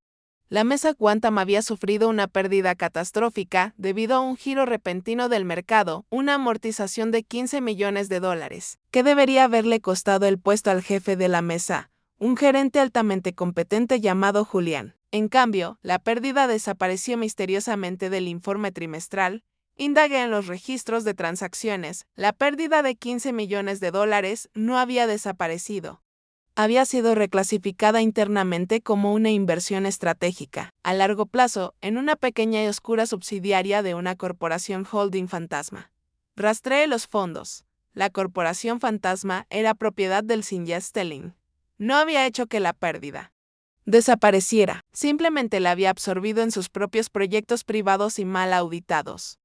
La mesa Quantum había sufrido una pérdida catastrófica debido a un giro repentino del mercado, una amortización de $15 millones, que debería haberle costado el puesto al jefe de la mesa, un gerente altamente competente llamado Julián. En cambio, la pérdida desapareció misteriosamente del informe trimestral. Indagué en los registros de transacciones. La pérdida de $15 millones no había desaparecido. Había sido reclasificada internamente como una inversión estratégica, a largo plazo, en una pequeña y oscura subsidiaria de una corporación holding fantasma. Rastreé los fondos. La corporación fantasma era propiedad del Sinja Stelling. No había hecho que la pérdida desapareciera, simplemente la había absorbido en sus propios proyectos privados y mal auditados,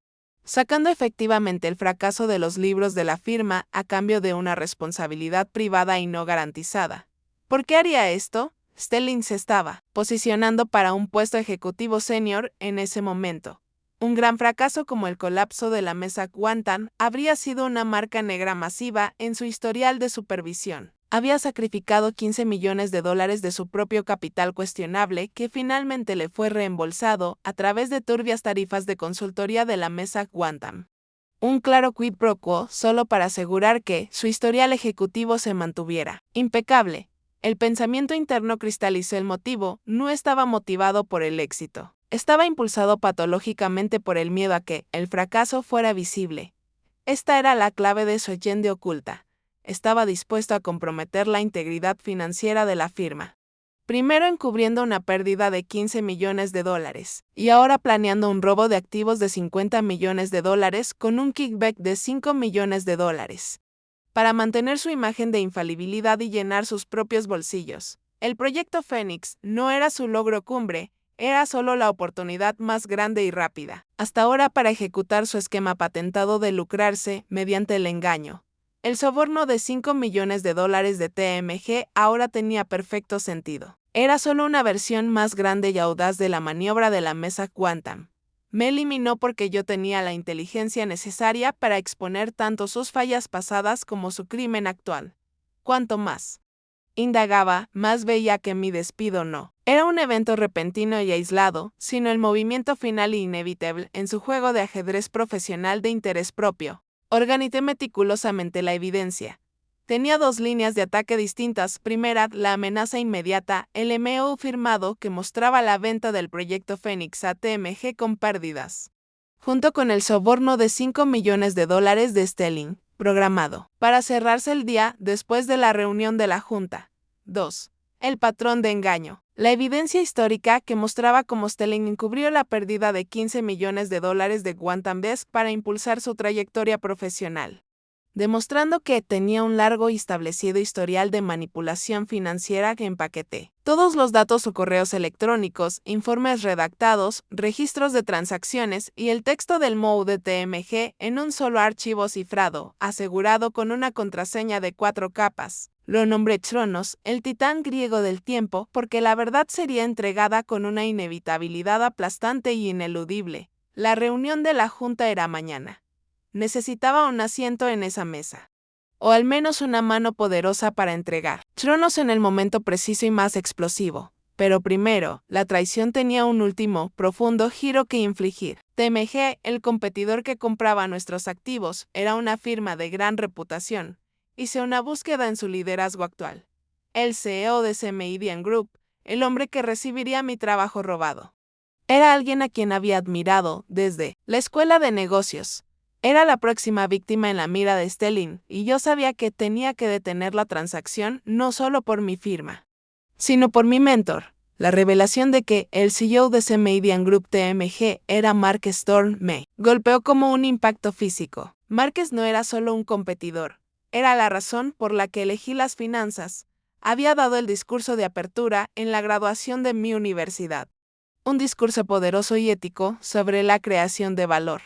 sacando efectivamente el fracaso de los libros de la firma a cambio de una responsabilidad privada y no garantizada. ¿Por qué haría esto? Stelling se estaba posicionando para un puesto ejecutivo senior en ese momento. Un gran fracaso como el colapso de la mesa Quantum habría sido una marca negra masiva en su historial de supervisión. Había sacrificado $15 millones de su propio capital cuestionable que finalmente le fue reembolsado a través de turbias tarifas de consultoría de la mesa Quantum. Un claro quid pro quo solo para asegurar que su historial ejecutivo se mantuviera impecable. El pensamiento interno cristalizó el motivo. No estaba motivado por el éxito. Estaba impulsado patológicamente por el miedo a que el fracaso fuera visible. Esta era la clave de su agenda oculta. Estaba dispuesto a comprometer la integridad financiera de la firma. Primero encubriendo una pérdida de $15 millones y ahora planeando un robo de activos de $50 millones con un kickback de $5 millones. Para mantener su imagen de infalibilidad y llenar sus propios bolsillos. El proyecto Phoenix no era su logro cumbre, era solo la oportunidad más grande y rápida, hasta ahora para ejecutar su esquema patentado de lucrarse mediante el engaño. El soborno de $5 millones de TMG ahora tenía perfecto sentido. Era solo una versión más grande y audaz de la maniobra de la mesa Quantum. Me eliminó porque yo tenía la inteligencia necesaria para exponer tanto sus fallas pasadas como su crimen actual. Cuanto más indagaba, más veía que mi despido no era un evento repentino y aislado, sino el movimiento final e inevitable en su juego de ajedrez profesional de interés propio. Organicé meticulosamente la evidencia. Tenía dos líneas de ataque distintas. Primera, la amenaza inmediata, el MOU firmado que mostraba la venta del proyecto Fénix a TMG con pérdidas, junto con el soborno de $5 millones de Stelling, programado para cerrarse el día después de la reunión de la Junta. 2. El patrón de engaño. La evidencia histórica que mostraba cómo Stelling encubrió la pérdida de $15 millones de Quantum Desk para impulsar su trayectoria profesional, demostrando que tenía un largo y establecido historial de manipulación financiera que empaqueté. Todos los datos o correos electrónicos, informes redactados, registros de transacciones y el texto del MOU de TMG en un solo archivo cifrado, asegurado con una contraseña de 4 capas. Lo nombré Chronos, el titán griego del tiempo, porque la verdad sería entregada con una inevitabilidad aplastante y ineludible. La reunión de la Junta era mañana. Necesitaba un asiento en esa mesa, o al menos una mano poderosa para entregar Chronos en el momento preciso y más explosivo. Pero primero, la traición tenía un último, profundo giro que infligir. TMG, el competidor que compraba nuestros activos, era una firma de gran reputación. Hice una búsqueda en su liderazgo actual. El CEO de Semeidian Group, el hombre que recibiría mi trabajo robado. Era alguien a quien había admirado desde la escuela de negocios. Era la próxima víctima en la mira de Stelling, y yo sabía que tenía que detener la transacción no solo por mi firma, sino por mi mentor. La revelación de que el CEO de Semeidian Group TMG era Marques Storm me golpeó como un impacto físico. Marques no era solo un competidor, era la razón por la que elegí las finanzas. Había dado el discurso de apertura en la graduación de mi universidad. Un discurso poderoso y ético sobre la creación de valor.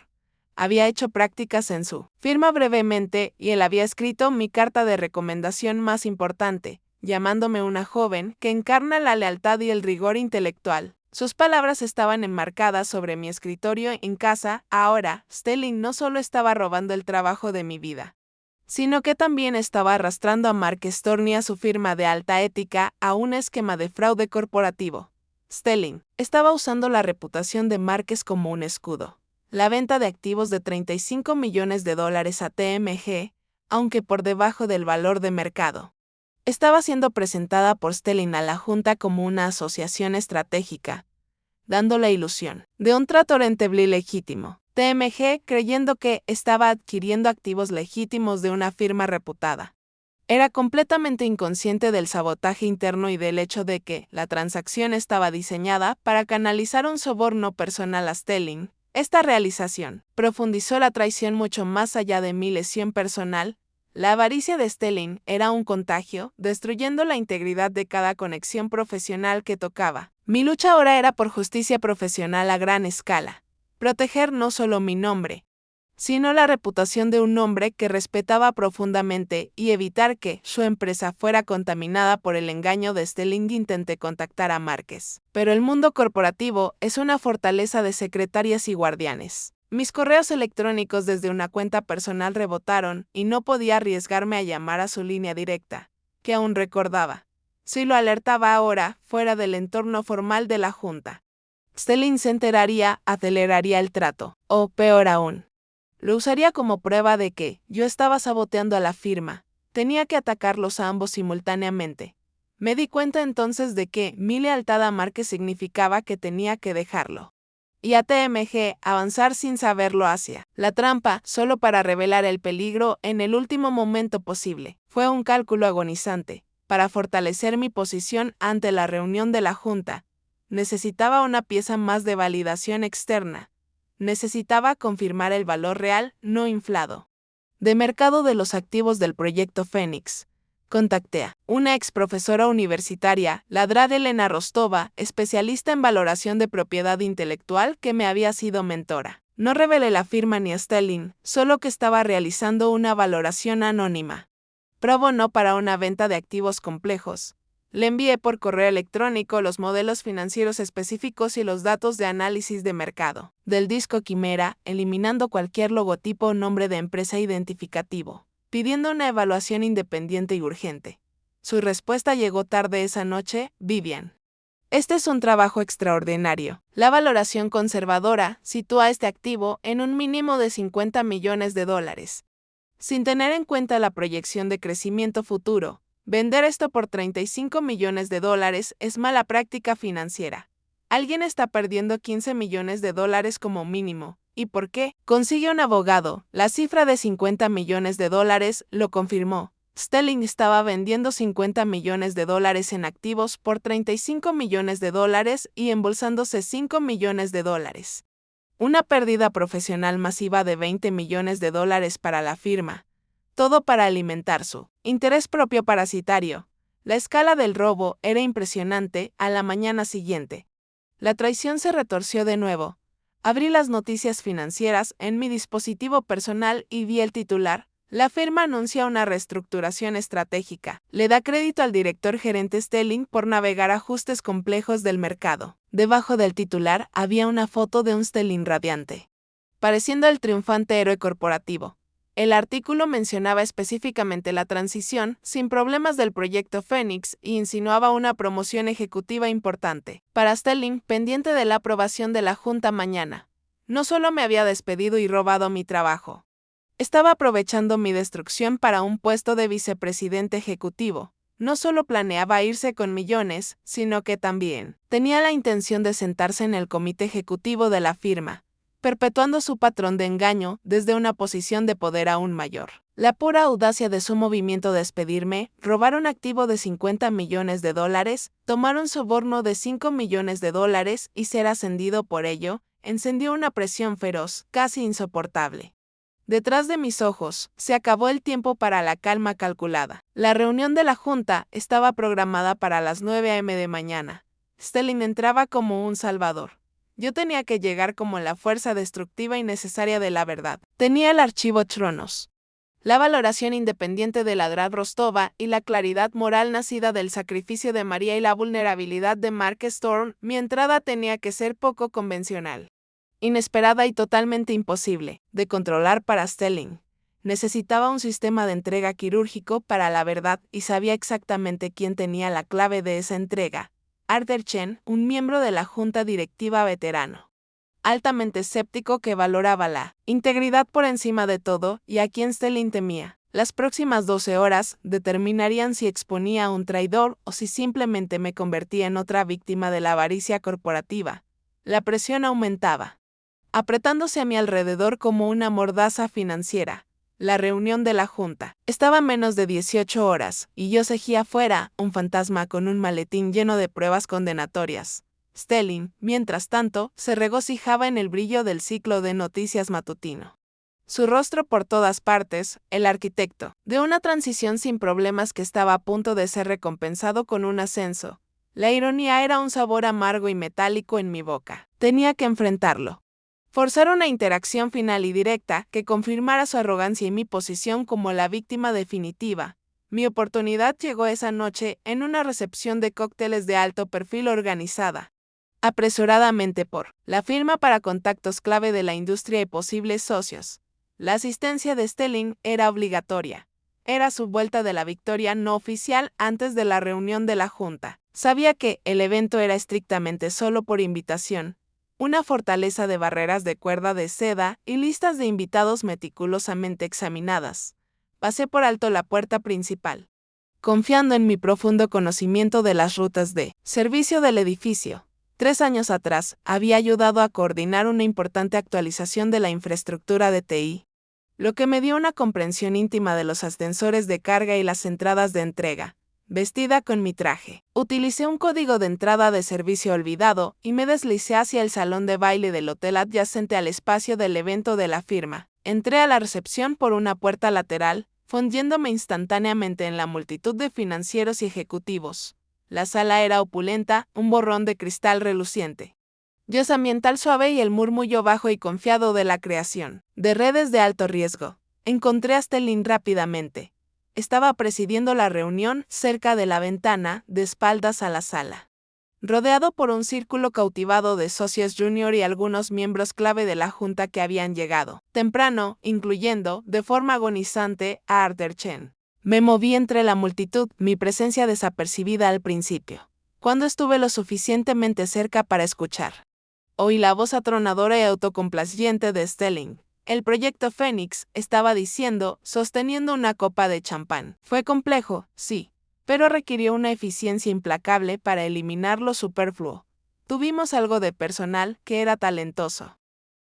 Había hecho prácticas en su firma brevemente y él había escrito mi carta de recomendación más importante, llamándome una joven que encarna la lealtad y el rigor intelectual. Sus palabras estaban enmarcadas sobre mi escritorio en casa. Ahora, Stelling no solo estaba robando el trabajo de mi vida, sino que también estaba arrastrando a Mark Storni a su firma de alta ética a un esquema de fraude corporativo. Stelling estaba usando la reputación de Marques como un escudo. La venta de activos de $35 millones a TMG, aunque por debajo del valor de mercado, estaba siendo presentada por Stelling a la Junta como una asociación estratégica, dando la ilusión de un trato rentable y legítimo. TMG creyendo que estaba adquiriendo activos legítimos de una firma reputada. Era completamente inconsciente del sabotaje interno y del hecho de que la transacción estaba diseñada para canalizar un soborno personal a Stelling. Esta realización profundizó la traición mucho más allá de mi lesión personal. La avaricia de Stelling era un contagio, destruyendo la integridad de cada conexión profesional que tocaba. Mi lucha ahora era por justicia profesional a gran escala. Proteger no solo mi nombre, sino la reputación de un hombre que respetaba profundamente y evitar que su empresa fuera contaminada por el engaño de Stelling. Intenté contactar a Marques, pero el mundo corporativo es una fortaleza de secretarias y guardianes. Mis correos electrónicos desde una cuenta personal rebotaron y no podía arriesgarme a llamar a su línea directa, que aún recordaba. Si lo alertaba ahora, fuera del entorno formal de la Junta, Stelling se enteraría, aceleraría el trato, o peor aún, lo usaría como prueba de que yo estaba saboteando a la firma. Tenía que atacarlos a ambos simultáneamente. Me di cuenta entonces de que mi lealtad a Marques significaba que tenía que dejarlo. Y a TMG avanzar sin saberlo hacia la trampa, solo para revelar el peligro en el último momento posible. Fue un cálculo agonizante. Para fortalecer mi posición ante la reunión de la Junta, necesitaba una pieza más de validación externa. Necesitaba confirmar el valor real, no inflado, de mercado de los activos del proyecto Fénix. Contacté a una ex profesora universitaria, Ladrá Elena Rostova, especialista en valoración de propiedad intelectual que me había sido mentora. No revelé la firma ni a Stelling, solo que estaba realizando una valoración anónima. Pro bono para una venta de activos complejos. Le envié por correo electrónico los modelos financieros específicos y los datos de análisis de mercado del disco Quimera, eliminando cualquier logotipo o nombre de empresa identificativo, pidiendo una evaluación independiente y urgente. Su respuesta llegó tarde esa noche. Vivian. Este es un trabajo extraordinario. La valoración conservadora sitúa este activo en un mínimo de $50 millones. Sin tener en cuenta la proyección de crecimiento futuro, vender esto por $35 millones es mala práctica financiera. Alguien está perdiendo $15 millones como mínimo. ¿Y por qué? Consigue un abogado. La cifra de $50 millones lo confirmó. Stelling estaba vendiendo $50 millones en activos por $35 millones y embolsándose $5 millones. Una pérdida profesional masiva de $20 millones para la firma. Todo para alimentar su interés propio parasitario. La escala del robo era impresionante. A la mañana siguiente, la traición se retorció de nuevo. Abrí las noticias financieras en mi dispositivo personal y vi el titular. La firma anuncia una reestructuración estratégica. Le da crédito al director gerente Stelling por navegar ajustes complejos del mercado. Debajo del titular había una foto de un Stelling radiante, pareciendo el triunfante héroe corporativo. El artículo mencionaba específicamente la transición sin problemas del proyecto Phoenix y insinuaba una promoción ejecutiva importante para Stelling pendiente de la aprobación de la junta mañana. No solo me había despedido y robado mi trabajo, estaba aprovechando mi destrucción para un puesto de vicepresidente ejecutivo. No solo planeaba irse con millones, sino que también tenía la intención de sentarse en el comité ejecutivo de la firma, perpetuando su patrón de engaño desde una posición de poder aún mayor. La pura audacia de su movimiento de despedirme, robar un activo de $50 millones, tomar un soborno de $5 millones y ser ascendido por ello, encendió una presión feroz, casi insoportable. Detrás de mis ojos, se acabó el tiempo para la calma calculada. La reunión de la junta estaba programada para las 9 a.m. de mañana. Stelling entraba como un salvador. Yo tenía que llegar como la fuerza destructiva y necesaria de la verdad. Tenía el archivo Tronos, la valoración independiente de la Drad Rostova y la claridad moral nacida del sacrificio de María y la vulnerabilidad de Mark Storm. Mi entrada tenía que ser poco convencional, inesperada y totalmente imposible de controlar para Stelling. Necesitaba un sistema de entrega quirúrgico para la verdad y sabía exactamente quién tenía la clave de esa entrega. Arthur Chen, un miembro de la junta directiva veterano, altamente escéptico que valoraba la integridad por encima de todo y a quien Stelling temía. Las próximas 12 horas determinarían si exponía a un traidor o si simplemente me convertía en otra víctima de la avaricia corporativa. La presión aumentaba, apretándose a mi alrededor como una mordaza financiera. La reunión de la junta estaba a menos de 18 horas, y yo seguía afuera, un fantasma con un maletín lleno de pruebas condenatorias. Stelling, mientras tanto, se regocijaba en el brillo del ciclo de noticias matutino. Su rostro por todas partes, el arquitecto de una transición sin problemas que estaba a punto de ser recompensado con un ascenso. La ironía era un sabor amargo y metálico en mi boca. Tenía que enfrentarlo. Forzar una interacción final y directa que confirmara su arrogancia y mi posición como la víctima definitiva. Mi oportunidad llegó esa noche en una recepción de cócteles de alto perfil organizada apresuradamente por la firma para contactos clave de la industria y posibles socios. La asistencia de Stelling era obligatoria. Era su vuelta de la victoria no oficial antes de la reunión de la junta. Sabía que el evento era estrictamente solo por invitación. Una fortaleza de barreras de cuerda de seda y listas de invitados meticulosamente examinadas. Pasé por alto la puerta principal, confiando en mi profundo conocimiento de las rutas de servicio del edificio. 3 años atrás, había ayudado a coordinar una importante actualización de la infraestructura de TI, lo que me dio una comprensión íntima de los ascensores de carga y las entradas de entrega. Vestida con mi traje, utilicé un código de entrada de servicio olvidado y me deslicé hacia el salón de baile del hotel adyacente al espacio del evento de la firma. Entré a la recepción por una puerta lateral, fundiéndome instantáneamente en la multitud de financieros y ejecutivos. La sala era opulenta, un borrón de cristal reluciente, dios ambiental suave y el murmullo bajo y confiado de la creación de redes de alto riesgo. Encontré a Stelling rápidamente. Estaba presidiendo la reunión cerca de la ventana, de espaldas a la sala, rodeado por un círculo cautivado de socios junior y algunos miembros clave de la junta que habían llegado temprano, incluyendo, de forma agonizante, a Arthur Chen. Me moví entre la multitud, mi presencia desapercibida al principio. Cuando estuve lo suficientemente cerca para escuchar, oí la voz atronadora y autocomplaciente de Stelling. El proyecto Fénix, estaba diciendo, sosteniendo una copa de champán. Fue complejo, sí, pero requirió una eficiencia implacable para eliminar lo superfluo. Tuvimos algo de personal que era talentoso,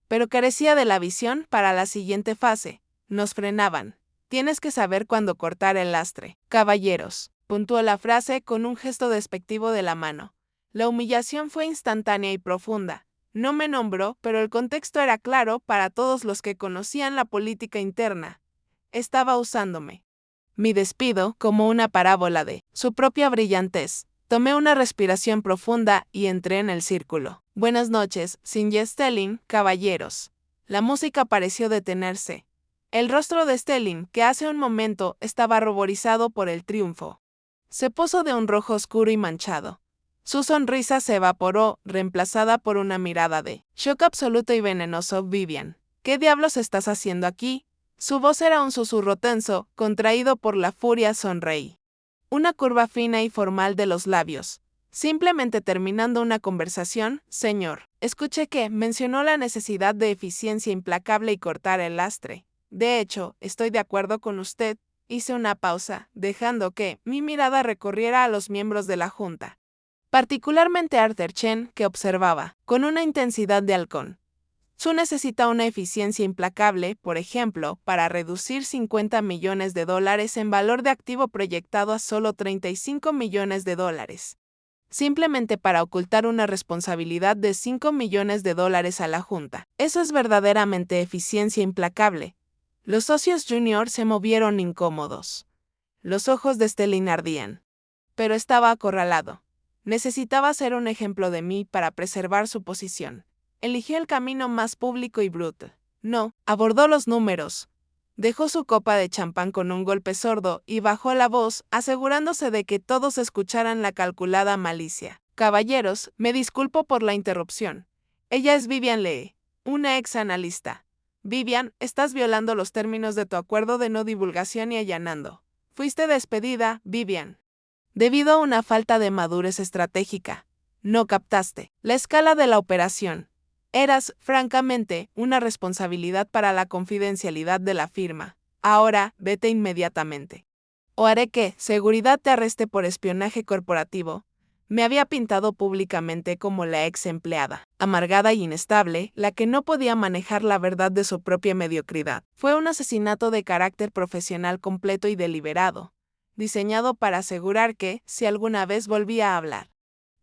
pero carecía de la visión para la siguiente fase. Nos frenaban. Tienes que saber cuándo cortar el lastre. Caballeros, puntuó la frase con un gesto despectivo de la mano. La humillación fue instantánea y profunda. No me nombró, pero el contexto era claro para todos los que conocían la política interna. Estaba usándome. Mi despido como una parábola de su propia brillantez. Tomé una respiración profunda y entré en el círculo. Buenas noches, Sinje Stelling, caballeros. La música pareció detenerse. El rostro de Stelling, que hace un momento estaba ruborizado por el triunfo, se puso de un rojo oscuro y manchado. Su sonrisa se evaporó, reemplazada por una mirada de shock absoluto y venenoso. Vivian, ¿qué diablos estás haciendo aquí? Su voz era un susurro tenso, contraído por la furia. Sonreí. Una curva fina y formal de los labios. Simplemente terminando una conversación, señor. Escuché que mencionó la necesidad de eficiencia implacable y cortar el lastre. De hecho, estoy de acuerdo con usted. Hice una pausa, dejando que mi mirada recorriera a los miembros de la junta. Particularmente a Arthur Chen, que observaba, con una intensidad de halcón. Su necesita una eficiencia implacable, por ejemplo, para reducir $50 millones en valor de activo proyectado a solo $35 millones. Simplemente para ocultar una responsabilidad de $5 millones a la Junta. Eso es verdaderamente eficiencia implacable. Los socios junior se movieron incómodos. Los ojos de Stelling ardían. Pero estaba acorralado. Necesitaba ser un ejemplo de mí para preservar su posición. Eligió el camino más público y bruto. No, abordó los números. Dejó su copa de champán con un golpe sordo y bajó la voz, asegurándose de que todos escucharan la calculada malicia. Caballeros, me disculpo por la interrupción. Ella es Vivian Lee, una ex analista. Vivian, estás violando los términos de tu acuerdo de no divulgación y allanando. Fuiste despedida, Vivian, debido a una falta de madurez estratégica. No captaste la escala de la operación. Eras, francamente, una responsabilidad para la confidencialidad de la firma. Ahora, vete inmediatamente. O haré que seguridad te arreste por espionaje corporativo. Me había pintado públicamente como la ex empleada, amargada y inestable, la que no podía manejar la verdad de su propia mediocridad. Fue un asesinato de carácter profesional completo y deliberado, diseñado para asegurar que, si alguna vez volvía a hablar,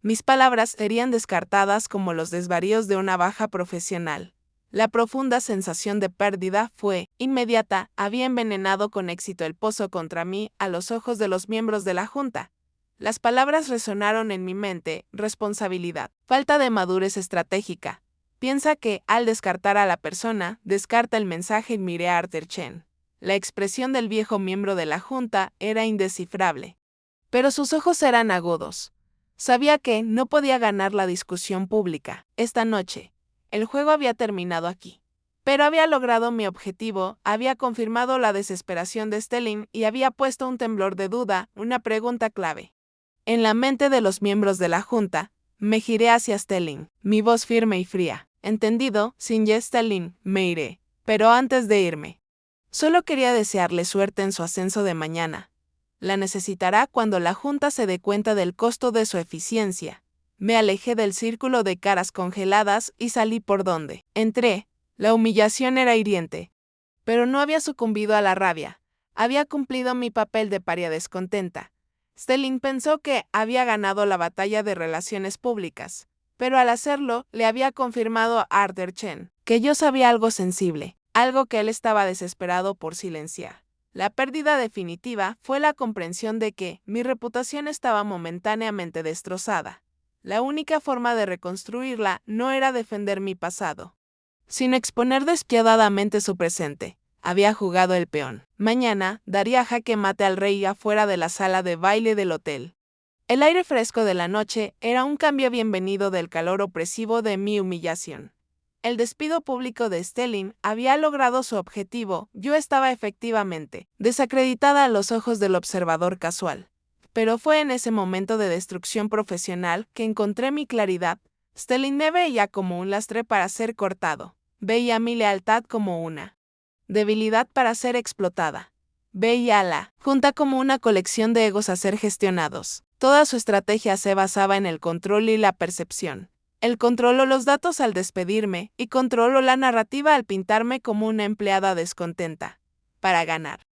mis palabras serían descartadas como los desvaríos de una baja profesional. La profunda sensación de pérdida fue inmediata. Había envenenado con éxito el pozo contra mí a los ojos de los miembros de la Junta. Las palabras resonaron en mi mente: responsabilidad, falta de madurez estratégica. Piensa que, al descartar a la persona, descarta el mensaje. Y miré a Arthur Chen. La expresión del viejo miembro de la Junta era indescifrable, pero sus ojos eran agudos. Sabía que no podía ganar la discusión pública esta noche. El juego había terminado aquí. Pero había logrado mi objetivo, había confirmado la desesperación de Stelling y había puesto un temblor de duda, una pregunta clave en la mente de los miembros de la Junta. Me giré hacia Stelling, mi voz firme y fría. Entendido, Sinje Stelling, me iré. Pero antes de irme, solo quería desearle suerte en su ascenso de mañana. La necesitará cuando la Junta se dé cuenta del costo de su eficiencia. Me alejé del círculo de caras congeladas y salí por donde entré. La humillación era hiriente, pero no había sucumbido a la rabia. Había cumplido mi papel de paria descontenta. Stelling pensó que había ganado la batalla de relaciones públicas, pero al hacerlo le había confirmado a Arthur Chen que yo sabía algo sensible, algo que él estaba desesperado por silenciar. La pérdida definitiva fue la comprensión de que mi reputación estaba momentáneamente destrozada. La única forma de reconstruirla no era defender mi pasado, sino exponer despiadadamente su presente. Había jugado el peón. Mañana daría jaque mate al rey afuera de la sala de baile del hotel. El aire fresco de la noche era un cambio bienvenido del calor opresivo de mi humillación. El despido público de Stelling había logrado su objetivo. Yo estaba efectivamente desacreditada a los ojos del observador casual. Pero fue en ese momento de destrucción profesional que encontré mi claridad. Stelling me veía como un lastre para ser cortado. Veía mi lealtad como una debilidad para ser explotada. Veía a la Junta como una colección de egos a ser gestionados. Toda su estrategia se basaba en el control y la percepción. Él controló los datos al despedirme y controló la narrativa al pintarme como una empleada descontenta. Para ganar.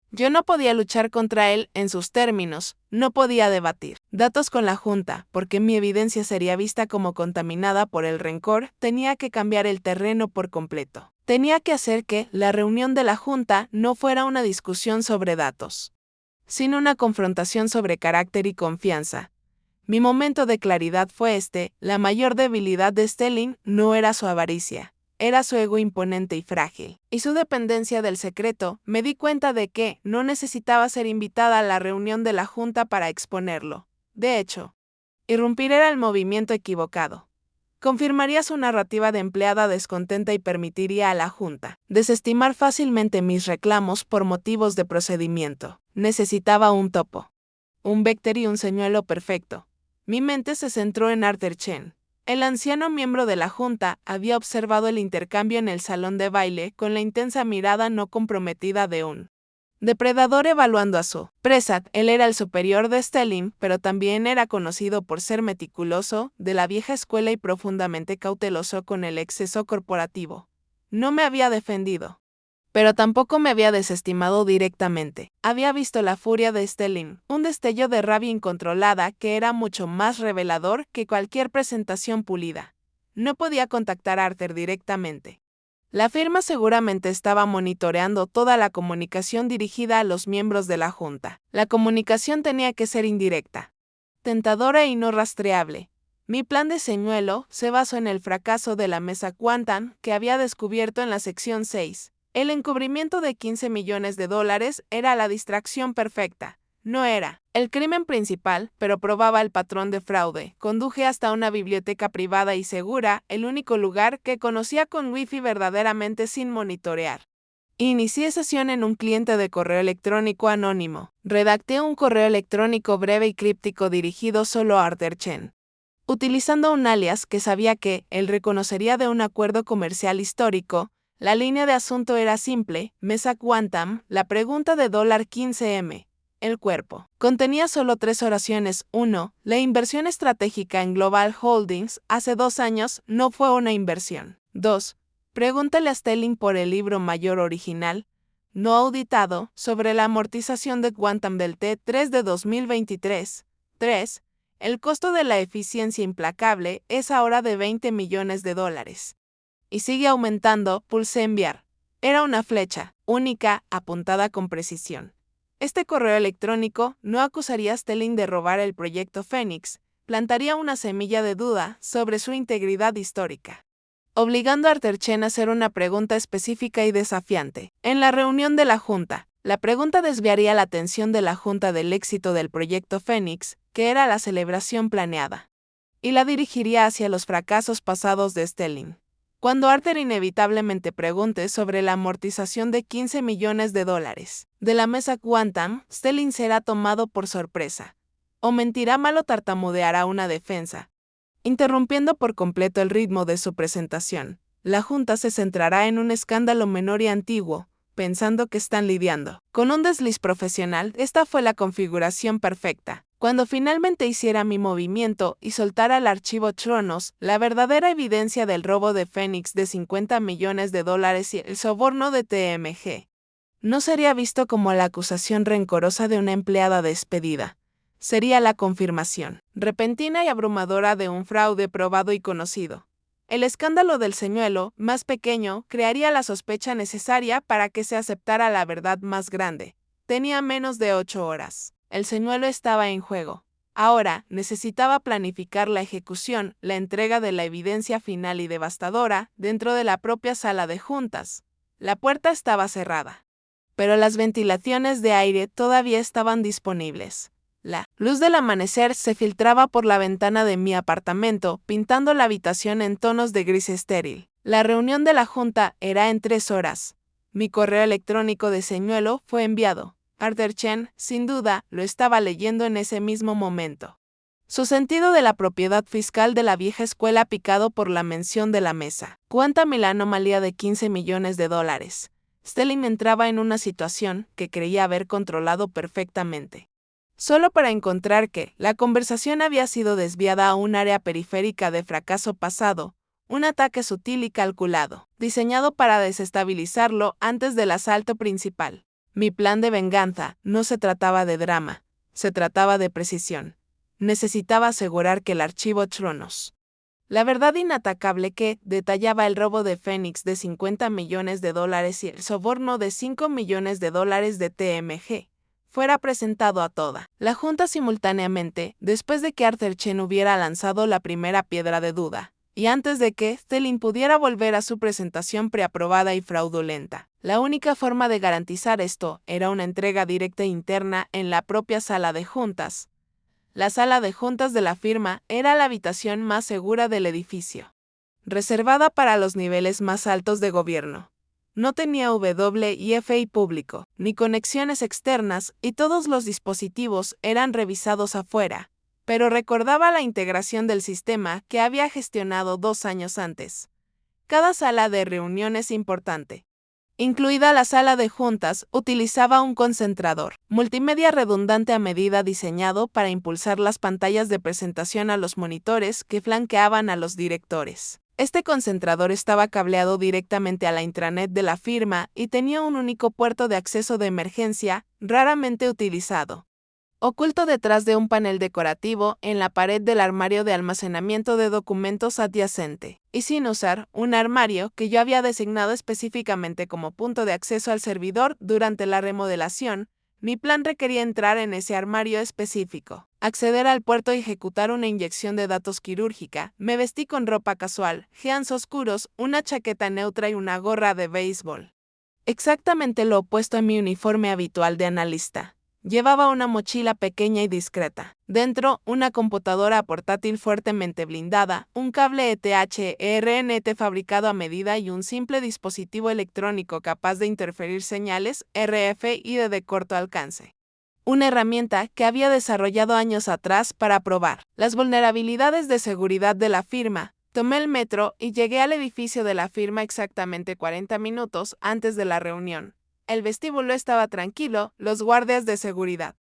Yo no podía luchar contra él en sus términos, no podía debatir datos con la Junta, porque mi evidencia sería vista como contaminada por el rencor, tenía que cambiar el terreno por completo. Tenía que hacer que la reunión de la Junta no fuera una discusión sobre datos, sino una confrontación sobre carácter y confianza. Mi momento de claridad fue la mayor debilidad de Stelling no era su avaricia. Era su ego imponente y frágil, y su dependencia del secreto. Me di cuenta de que no necesitaba ser invitada a la reunión de la Junta para exponerlo. De hecho, irrumpir era el movimiento equivocado. Confirmaría su narrativa de empleada descontenta y permitiría a la Junta desestimar fácilmente mis reclamos por motivos de procedimiento. Necesitaba un topo, un vector y un señuelo perfecto. Mi mente se centró en Arthur Chen. El anciano miembro de la Junta había observado el intercambio en el salón de baile con la intensa mirada no comprometida de un depredador evaluando a su presa. Él era el superior de Stelling, pero también era conocido por ser meticuloso, de la vieja escuela y profundamente cauteloso con el exceso corporativo. No me había defendido, pero tampoco me había desestimado directamente. Había visto la furia de Stelling, un destello de rabia incontrolada que era mucho más revelador que cualquier presentación pulida. No podía contactar a Arthur directamente. La firma seguramente estaba monitoreando toda la comunicación dirigida a los miembros de la Junta. La comunicación tenía que ser indirecta, tentadora y no rastreable. Mi plan de señuelo se basó en el fracaso de la mesa Quantum que había descubierto en la sección 6. El encubrimiento de $15 millones era la distracción perfecta. No era el crimen principal, pero probaba el patrón de fraude. Conduje hasta una biblioteca privada y segura, el único lugar que conocía con wifi verdaderamente sin monitorear. Inicié sesión en un cliente de correo electrónico anónimo. Redacté un correo electrónico breve y críptico dirigido solo a Arthur Chen, utilizando un alias que sabía que él reconocería de un acuerdo comercial histórico. La línea de asunto era simple: Mesa Quantum, la pregunta de $15M. El cuerpo contenía solo 3 oraciones. 1. La inversión estratégica en Global Holdings hace 2 años no fue una inversión. 2. Pregúntale a Stelling por el libro mayor original, no auditado, sobre la amortización de Quantum del T3 de 2023. 3. El costo de la eficiencia implacable es ahora de $20 millones. Y sigue aumentando. Pulsé enviar. Era una flecha única, apuntada con precisión. Este correo electrónico no acusaría a Stelling de robar el proyecto Fénix, plantaría una semilla de duda sobre su integridad histórica, obligando a Arthur Chen a hacer una pregunta específica y desafiante. En la reunión de la Junta, la pregunta desviaría la atención de la Junta del éxito del proyecto Fénix, que era la celebración planeada, y la dirigiría hacia los fracasos pasados de Stelling. Cuando Arthur inevitablemente pregunte sobre la amortización de $15 millones de la mesa Quantum, Stelling será tomado por sorpresa. O mentirá mal o tartamudeará una defensa, interrumpiendo por completo el ritmo de su presentación. La Junta se centrará en un escándalo menor y antiguo, pensando que están lidiando con un desliz profesional. Esta fue la configuración perfecta. Cuando finalmente hiciera mi movimiento y soltara el archivo Tronos, la verdadera evidencia del robo de Fénix de $50 millones y el soborno de TMG, no sería visto como la acusación rencorosa de una empleada despedida. Sería la confirmación repentina y abrumadora de un fraude probado y conocido. El escándalo del señuelo, más pequeño, crearía la sospecha necesaria para que se aceptara la verdad más grande. Tenía menos de 8 horas. El señuelo estaba en juego. Ahora necesitaba planificar la ejecución, la entrega de la evidencia final y devastadora, dentro de la propia sala de juntas. La puerta estaba cerrada, pero las ventilaciones de aire todavía estaban disponibles. La luz del amanecer se filtraba por la ventana de mi apartamento, pintando la habitación en tonos de gris estéril. La reunión de la Junta era en 3 horas. Mi correo electrónico de señuelo fue enviado. Arthur Chen, sin duda, lo estaba leyendo en ese mismo momento. Su sentido de la propiedad fiscal de la vieja escuela picado por la mención de la mesa. Cuéntame la anomalía de 15 millones de dólares. Stelling entraba en una situación que creía haber controlado perfectamente. Solo para encontrar que la conversación había sido desviada a un área periférica de fracaso pasado, un ataque sutil y calculado, diseñado para desestabilizarlo antes del asalto principal. Mi plan de venganza no se trataba de drama, se trataba de precisión. Necesitaba asegurar que el archivo Tronos, la verdad inatacable que detallaba el robo de Phoenix de 50 millones de dólares y el soborno de 5 millones de dólares de TMG, fuera presentado a toda la Junta simultáneamente, después de que Arthur Chen hubiera lanzado la primera piedra de duda, y antes de que Stelling pudiera volver a su presentación preaprobada y fraudulenta. La única forma de garantizar esto era una entrega directa interna en la propia sala de juntas. La sala de juntas de la firma era la habitación más segura del edificio, reservada para los niveles más altos de gobierno. No tenía WiFi público, ni conexiones externas, y todos los dispositivos eran revisados afuera, pero recordaba la integración del sistema que había gestionado 2 años antes. Cada sala de reuniones importante, incluida la sala de juntas, utilizaba un concentrador multimedia redundante a medida diseñado para impulsar las pantallas de presentación a los monitores que flanqueaban a los directores. Este concentrador estaba cableado directamente a la intranet de la firma y tenía un único puerto de acceso de emergencia, raramente utilizado, oculto detrás de un panel decorativo en la pared del armario de almacenamiento de documentos adyacente, y sin usar un armario que yo había designado específicamente como punto de acceso al servidor durante la remodelación. Mi plan requería entrar en ese armario específico, acceder al puerto y ejecutar una inyección de datos quirúrgica. Me vestí con ropa casual, jeans oscuros, una chaqueta neutra y una gorra de béisbol. Exactamente lo opuesto a mi uniforme habitual de analista. Llevaba una mochila pequeña y discreta. Dentro, una computadora portátil fuertemente blindada, un cable ETH-ERNT fabricado a medida y un simple dispositivo electrónico capaz de interferir señales RFID de corto alcance. Una herramienta que había desarrollado años atrás para probar las vulnerabilidades de seguridad de la firma. Tomé el metro y llegué al edificio de la firma exactamente 40 minutos antes de la reunión. El vestíbulo estaba tranquilo, los guardias de seguridad,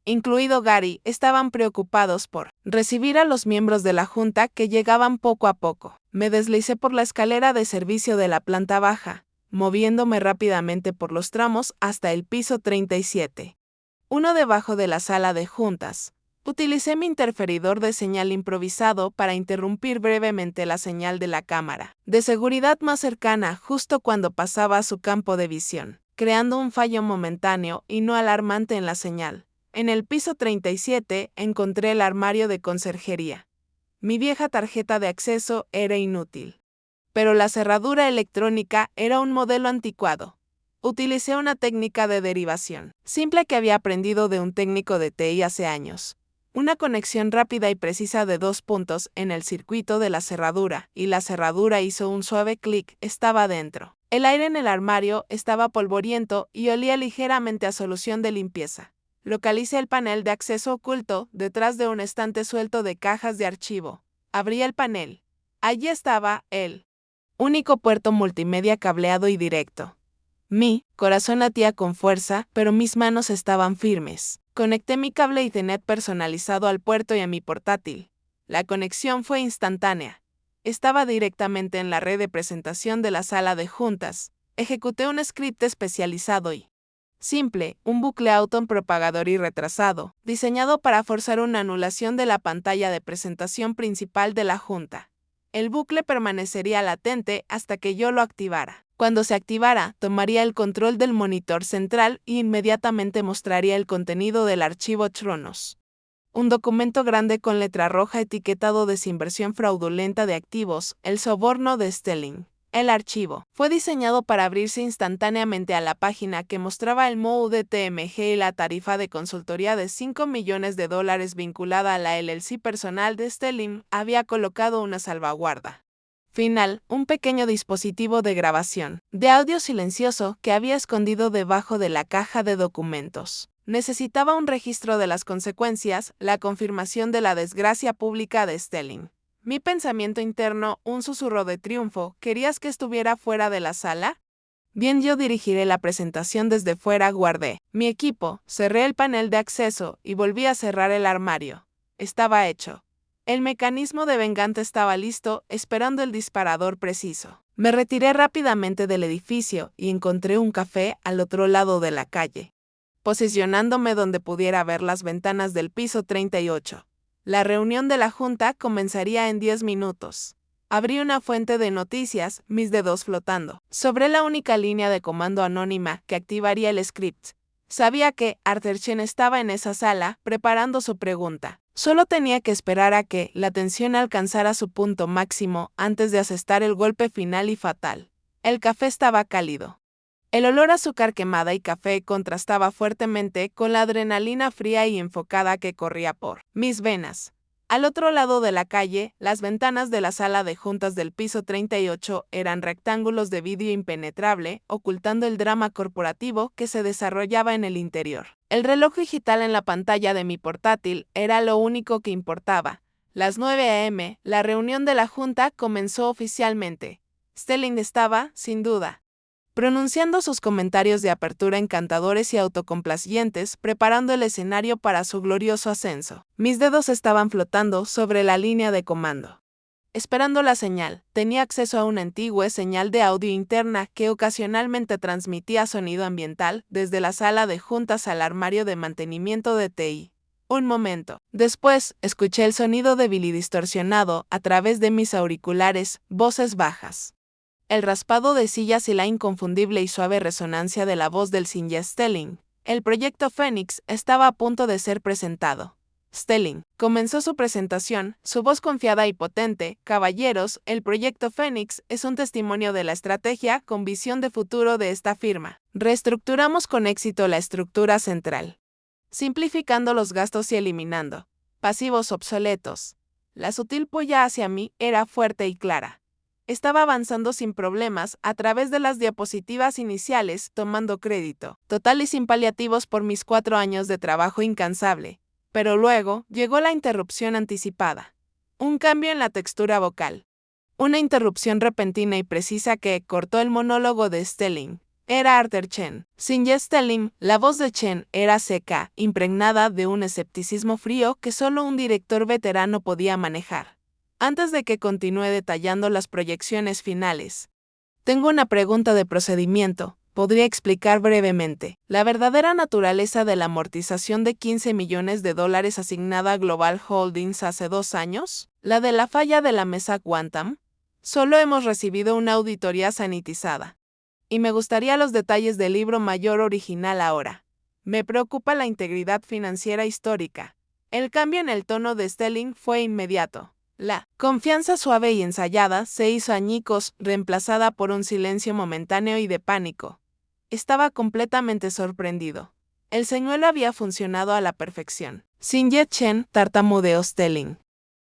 incluido Gary, estaban preocupados por recibir a los miembros de la junta que llegaban poco a poco. Me deslicé por la escalera de servicio de la planta baja, moviéndome rápidamente por los tramos hasta el piso 37. Uno debajo de la sala de juntas. Utilicé mi interferidor de señal improvisado para interrumpir brevemente la señal de la cámara de seguridad más cercana justo cuando pasaba a su campo de visión, creando un fallo momentáneo y no alarmante en la señal. En el piso 37 encontré el armario de conserjería. Mi vieja tarjeta de acceso era inútil, pero la cerradura electrónica era un modelo anticuado. Utilicé una técnica de derivación simple que había aprendido de un técnico de TI hace años. Una conexión rápida y precisa de 2 puntos en el circuito de la cerradura, y la cerradura hizo un suave clic. Estaba dentro. El aire en el armario estaba polvoriento y olía ligeramente a solución de limpieza. Localicé el panel de acceso oculto detrás de un estante suelto de cajas de archivo. Abrí el panel. Allí estaba el único puerto multimedia cableado y directo. Mi corazón latía con fuerza, pero mis manos estaban firmes. Conecté mi cable Ethernet personalizado al puerto y a mi portátil. La conexión fue instantánea. Estaba directamente en la red de presentación de la sala de juntas. Ejecuté un script especializado y simple, un bucle Auton propagador y retrasado, diseñado para forzar una anulación de la pantalla de presentación principal de la junta. El bucle permanecería latente hasta que yo lo activara. Cuando se activara, tomaría el control del monitor central y inmediatamente mostraría el contenido del archivo Tronos. Un documento grande con letra roja etiquetado Desinversión fraudulenta de activos, el soborno de Stelling. El archivo fue diseñado para abrirse instantáneamente a la página que mostraba el MOU de TMG y la tarifa de consultoría de 5 millones de dólares vinculada a la LLC personal de Stelling. Había colocado una salvaguarda final, un pequeño dispositivo de grabación de audio silencioso que había escondido debajo de la caja de documentos. Necesitaba un registro de las consecuencias, la confirmación de la desgracia pública de Stelling. Mi pensamiento interno, un susurro de triunfo, ¿querías que estuviera fuera de la sala? Bien, yo dirigiré la presentación desde fuera, guardé mi equipo, cerré el panel de acceso y volví a cerrar el armario. Estaba hecho. El mecanismo de vengante estaba listo, esperando el disparador preciso. Me retiré rápidamente del edificio y encontré un café al otro lado de la calle, posicionándome donde pudiera ver las ventanas del piso 38. La reunión de la junta comenzaría en 10 minutos. Abrí una fuente de noticias, mis dedos flotando, sobre la única línea de comando anónima que activaría el script. Sabía que Arthur Chen estaba en esa sala, preparando su pregunta. Solo tenía que esperar a que la tensión alcanzara su punto máximo antes de asestar el golpe final y fatal. El café estaba cálido. El olor a azúcar quemada y café contrastaba fuertemente con la adrenalina fría y enfocada que corría por mis venas. Al otro lado de la calle, las ventanas de la sala de juntas del piso 38 eran rectángulos de vidrio impenetrable, ocultando el drama corporativo que se desarrollaba en el interior. El reloj digital en la pantalla de mi portátil era lo único que importaba. Las 9 a.m., la reunión de la junta comenzó oficialmente. Stelling estaba, sin duda, pronunciando sus comentarios de apertura encantadores y autocomplacientes, preparando el escenario para su glorioso ascenso. Mis dedos estaban flotando sobre la línea de comando. Esperando la señal, tenía acceso a una antigua señal de audio interna que ocasionalmente transmitía sonido ambiental desde la sala de juntas al armario de mantenimiento de TI. Un momento. Después, escuché el sonido débil y distorsionado a través de mis auriculares, voces bajas. El raspado de sillas y la inconfundible y suave resonancia de la voz del Sinja Stelling. El proyecto Fénix estaba a punto de ser presentado. Stelling comenzó su presentación, su voz confiada y potente. Caballeros, el proyecto Fénix es un testimonio de la estrategia con visión de futuro de esta firma. Reestructuramos con éxito la estructura central, simplificando los gastos y eliminando pasivos obsoletos. La sutil puya hacia mí era fuerte y clara. Estaba avanzando sin problemas a través de las diapositivas iniciales, tomando crédito total y sin paliativos por mis 4 años de trabajo incansable. Pero luego llegó la interrupción anticipada. Un cambio en la textura vocal. Una interrupción repentina y precisa que cortó el monólogo de Stelling. Era Arthur Chen. Sinja Stelling, la voz de Chen era seca, impregnada de un escepticismo frío que solo un director veterano podía manejar. Antes de que continúe detallando las proyecciones finales, tengo una pregunta de procedimiento. ¿Podría explicar brevemente la verdadera naturaleza de la amortización de $15 millones asignada a Global Holdings hace 2 años? ¿La de la falla de la mesa Quantum? Solo hemos recibido una auditoría sanitizada. Y me gustaría los detalles del libro mayor original ahora. Me preocupa la integridad financiera histórica. El cambio en el tono de Stelling fue inmediato. La confianza suave y ensayada se hizo añicos, reemplazada por un silencio momentáneo y de pánico. Estaba completamente sorprendido. El señuelo había funcionado a la perfección. Sinja Chen, tartamudeó Stelling.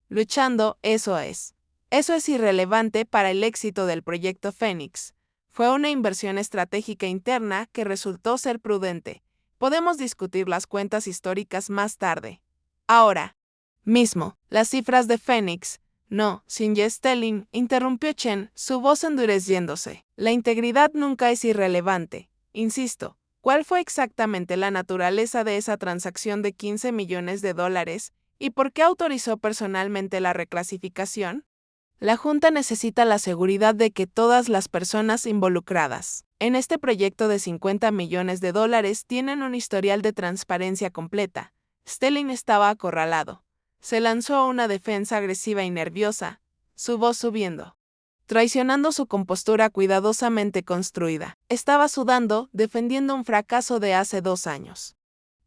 Luchando, eso es. Eso es irrelevante para el éxito del proyecto Fénix. Fue una inversión estratégica interna que resultó ser prudente. Podemos discutir las cuentas históricas más tarde. Ahora mismo, las cifras de Fénix. No, Sinja Stelling, interrumpió Chen, su voz endureciéndose. La integridad nunca es irrelevante. Insisto, ¿cuál fue exactamente la naturaleza de esa transacción de $15 millones y por qué autorizó personalmente la reclasificación? La Junta necesita la seguridad de que todas las personas involucradas en este proyecto de $50 millones tienen un historial de transparencia completa. Stelling estaba acorralado. Se lanzó a una defensa agresiva y nerviosa, su voz subiendo, traicionando su compostura cuidadosamente construida. Estaba sudando, defendiendo un fracaso de hace 2 años.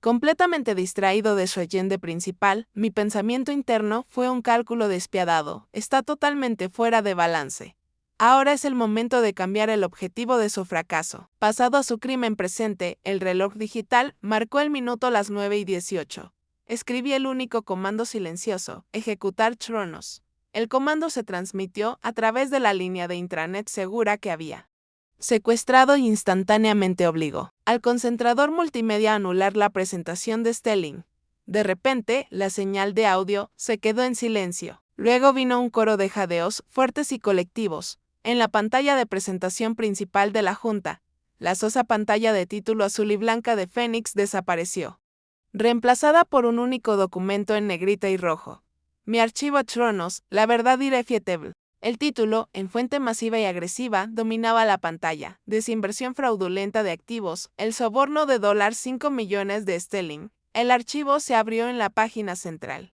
Completamente distraído de su allende principal, mi pensamiento interno fue un cálculo despiadado. Está totalmente fuera de balance. Ahora es el momento de cambiar el objetivo de su fracaso. Pasado a su crimen presente, el reloj digital marcó el minuto las 9:18. Escribí el único comando silencioso, ejecutar Chronos. El comando se transmitió a través de la línea de intranet segura que había secuestrado e instantáneamente obligó al concentrador multimedia a anular la presentación de Stelling. De repente, la señal de audio se quedó en silencio. Luego vino un coro de jadeos fuertes y colectivos. En la pantalla de presentación principal de la Junta, la sosa pantalla de título azul y blanca de Phoenix desapareció, reemplazada por un único documento en negrita y rojo. Mi archivo Tronos, la verdad irrefutable. El título, en fuente masiva y agresiva, dominaba la pantalla. Desinversión fraudulenta de activos, el soborno de $5 millones de sterling. El archivo se abrió en la página central,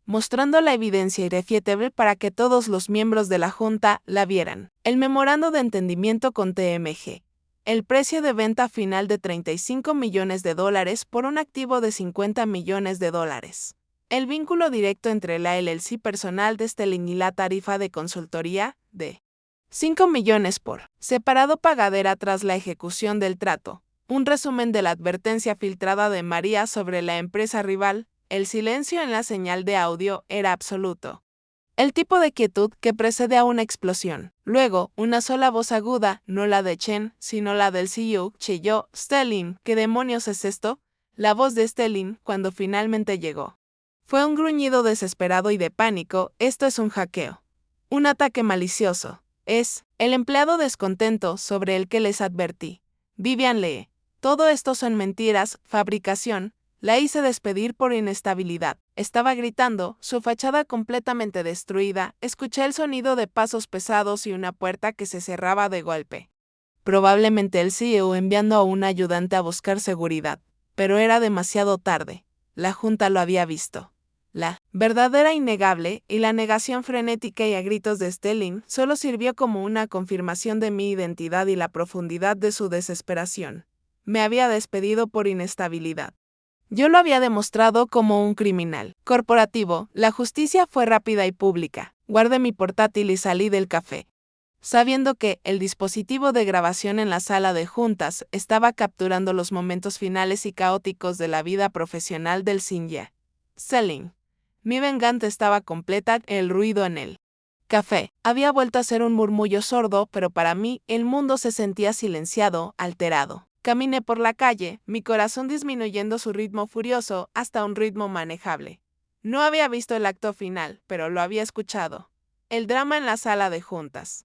mostrando la evidencia irrefutable para que todos los miembros de la Junta la vieran. El memorando de entendimiento con TMG. El precio de venta final de $35 millones por un activo de $50 millones. El vínculo directo entre la LLC personal de Stelling y la tarifa de consultoría de $5 millones por separado pagadera tras la ejecución del trato. Un resumen de la advertencia filtrada de María sobre la empresa rival. El silencio en la señal de audio era absoluto. El tipo de quietud que precede a una explosión. Luego, una sola voz aguda, no la de Chen, sino la del CEO, chilló: «Stelling, ¿qué demonios es esto?». La voz de Stelling, cuando finalmente llegó, fue un gruñido desesperado y de pánico. «Esto es un hackeo. Un ataque malicioso. Es el empleado descontento sobre el que les advertí. Vivian Lee. Todo esto son mentiras, fabricación». La hice despedir por inestabilidad. Estaba gritando, su fachada completamente destruida. Escuché el sonido de pasos pesados y una puerta que se cerraba de golpe. Probablemente el CEO enviando a un ayudante a buscar seguridad. Pero era demasiado tarde. La Junta lo había visto. La verdad era innegable, y la negación frenética y a gritos de Stelling solo sirvió como una confirmación de mi identidad y la profundidad de su desesperación. Me había despedido por inestabilidad. Yo lo había demostrado como un criminal corporativo. La justicia fue rápida y pública. Guardé mi portátil y salí del café, sabiendo que el dispositivo de grabación en la sala de juntas estaba capturando los momentos finales y caóticos de la vida profesional del Sinja Stelling. Mi venganza estaba completa. El ruido en el café había vuelto a ser un murmullo sordo, pero para mí el mundo se sentía silenciado, alterado. Caminé por la calle, mi corazón disminuyendo su ritmo furioso hasta un ritmo manejable. No había visto el acto final, pero lo había escuchado. El drama en la sala de juntas.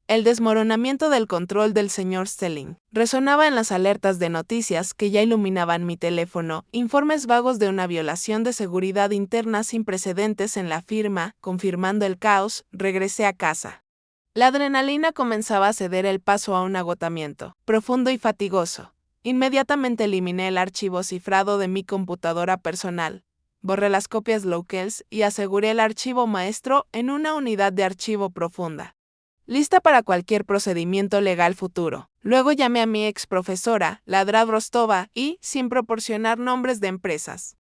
El desmoronamiento del control del señor Stelling resonaba en las alertas de noticias que ya iluminaban mi teléfono, informes vagos de una violación de seguridad interna sin precedentes en la firma, confirmando el caos. Regresé a casa. La adrenalina comenzaba a ceder el paso a un agotamiento profundo y fatigoso. Inmediatamente eliminé el archivo cifrado de mi computadora personal, borré las copias locales y aseguré el archivo maestro en una unidad de archivo profunda, lista para cualquier procedimiento legal futuro. Luego llamé a mi ex profesora, Ladra Rostova, y, sin proporcionar nombres de empresas,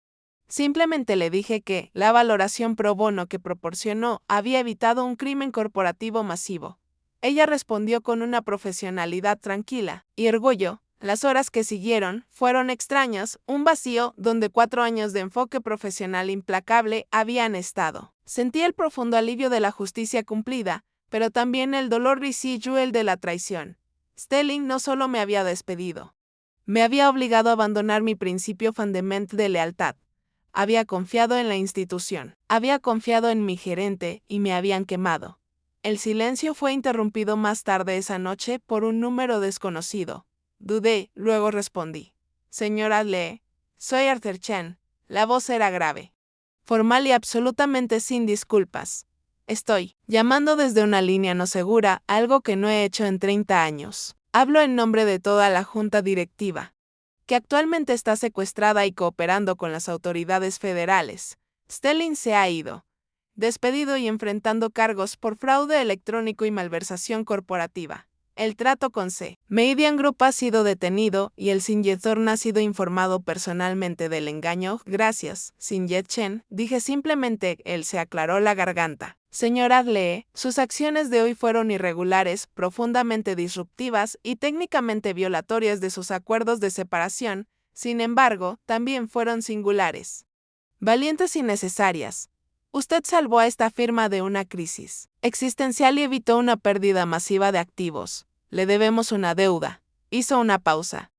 simplemente le dije que la valoración pro bono que proporcionó había evitado un crimen corporativo masivo. Ella respondió con una profesionalidad tranquila y orgullo. Las horas que siguieron fueron extrañas, un vacío donde 4 años de enfoque profesional implacable habían estado. Sentí el profundo alivio de la justicia cumplida, pero también el dolor residual de la traición. Stelling no solo me había despedido, me había obligado a abandonar mi principio fundamental de lealtad. Había confiado en la institución, había confiado en mi gerente y me habían quemado. El silencio fue interrumpido más tarde esa noche por un número desconocido. Dudé, luego respondí. «Señora Lee, soy Arthur Chen». La voz era grave, formal y absolutamente sin disculpas. «Estoy llamando desde una línea no segura, algo que no he hecho en 30 años. Hablo en nombre de toda la junta directiva, que actualmente está secuestrada y cooperando con las autoridades federales. Stelling se ha ido, despedido y enfrentando cargos por fraude electrónico y malversación corporativa. El trato con C. Median Group ha sido detenido y el Sinjetorn ha sido informado personalmente del engaño. Gracias, Sinjet Chen», dije simplemente. Él se aclaró la garganta. «Señora Lee, sus acciones de hoy fueron irregulares, profundamente disruptivas y técnicamente violatorias de sus acuerdos de separación. Sin embargo, también fueron singulares, valientes y necesarias. Usted salvó a esta firma de una crisis existencial y evitó una pérdida masiva de activos. Le debemos una deuda. Hizo una pausa,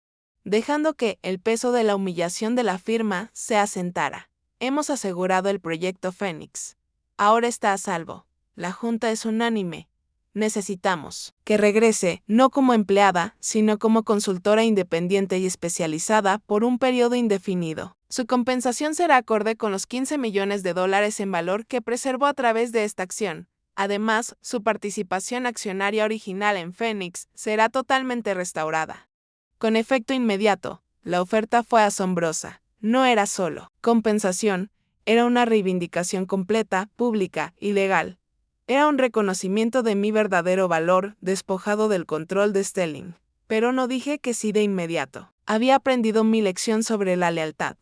dejando que el peso de la humillación de la firma se asentara. Hemos asegurado el proyecto Fénix. Ahora está a salvo. La junta es unánime. Necesitamos que regrese, no como empleada, sino como consultora independiente y especializada por un periodo indefinido. Su compensación será acorde con los $15 millones en valor que preservó a través de esta acción. Además, su participación accionaria original en Fénix será totalmente restaurada. Con efecto inmediato, la oferta fue asombrosa. No era solo compensación, era una reivindicación completa, pública y legal. Era un reconocimiento de mi verdadero valor, despojado del control de Stelling. Pero no dije que sí de inmediato. Había aprendido mi lección sobre la lealtad.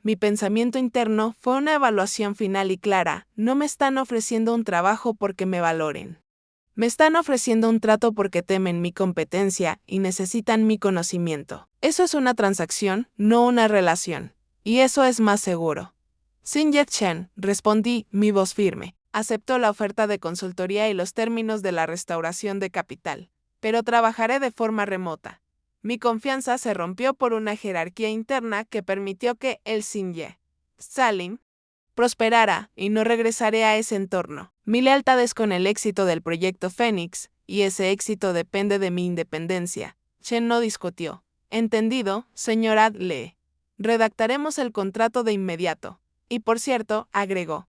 Mi pensamiento interno fue una evaluación final y clara: no me están ofreciendo un trabajo porque me valoren. Me están ofreciendo un trato porque temen mi competencia y necesitan mi conocimiento. Eso es una transacción, no una relación. Y eso es más seguro. Sinjet Chen, respondí, mi voz firme. Aceptó la oferta de consultoría y los términos de la restauración de capital, pero trabajaré de forma remota. Mi confianza se rompió por una jerarquía interna que permitió que el Sinje Stalin prosperara y no regresaré a ese entorno. Mi lealtad es con el éxito del proyecto Fénix, y ese éxito depende de mi independencia. Chen no discutió. Entendido, señora Lee. Redactaremos el contrato de inmediato. Y por cierto, agregó,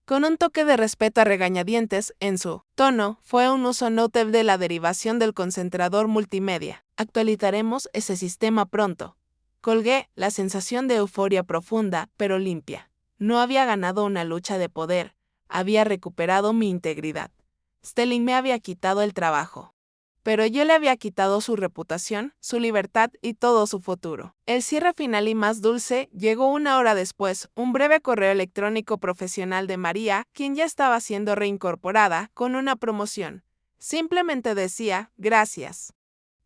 con un toque de respeto a regañadientes en su tono, fue un uso notable de la derivación del concentrador multimedia. Actualizaremos ese sistema pronto. Colgué, la sensación de euforia profunda, pero limpia. No había ganado una lucha de poder, había recuperado mi integridad. Stelling me había quitado el trabajo, pero yo le había quitado su reputación, su libertad y todo su futuro. El cierre final y más dulce llegó una hora después, un breve correo electrónico profesional de María, quien ya estaba siendo reincorporada, con una promoción. Simplemente decía, gracias.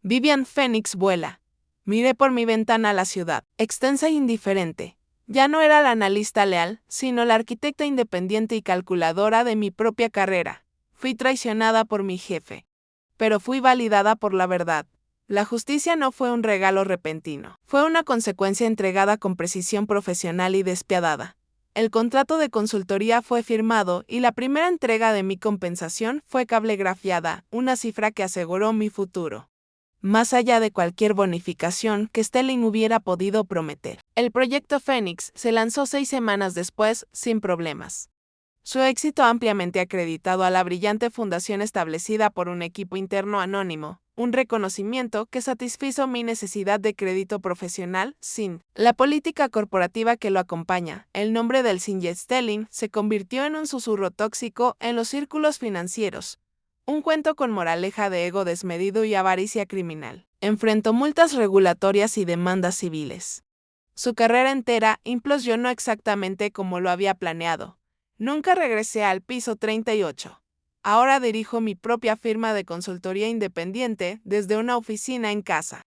Vivian Fénix vuela. Miré por mi ventana a la ciudad, extensa e indiferente. Ya no era la analista leal, sino la arquitecta independiente y calculadora de mi propia carrera. Fui traicionada por mi jefe, pero fui validada por la verdad. La justicia no fue un regalo repentino, fue una consecuencia entregada con precisión profesional y despiadada. El contrato de consultoría fue firmado y la primera entrega de mi compensación fue cablegrafiada, una cifra que aseguró mi futuro, más allá de cualquier bonificación que Stelling hubiera podido prometer. El proyecto Fénix se lanzó 6 semanas después, sin problemas. Su éxito ampliamente acreditado a la brillante fundación establecida por un equipo interno anónimo, un reconocimiento que satisfizo mi necesidad de crédito profesional sin la política corporativa que lo acompaña. El nombre del Sinjet Stelling se convirtió en un susurro tóxico en los círculos financieros. Un cuento con moraleja de ego desmedido y avaricia criminal. Enfrentó multas regulatorias y demandas civiles. Su carrera entera implosionó exactamente como lo había planeado. Nunca regresé al piso 38. Ahora dirijo mi propia firma de consultoría independiente desde una oficina en casa,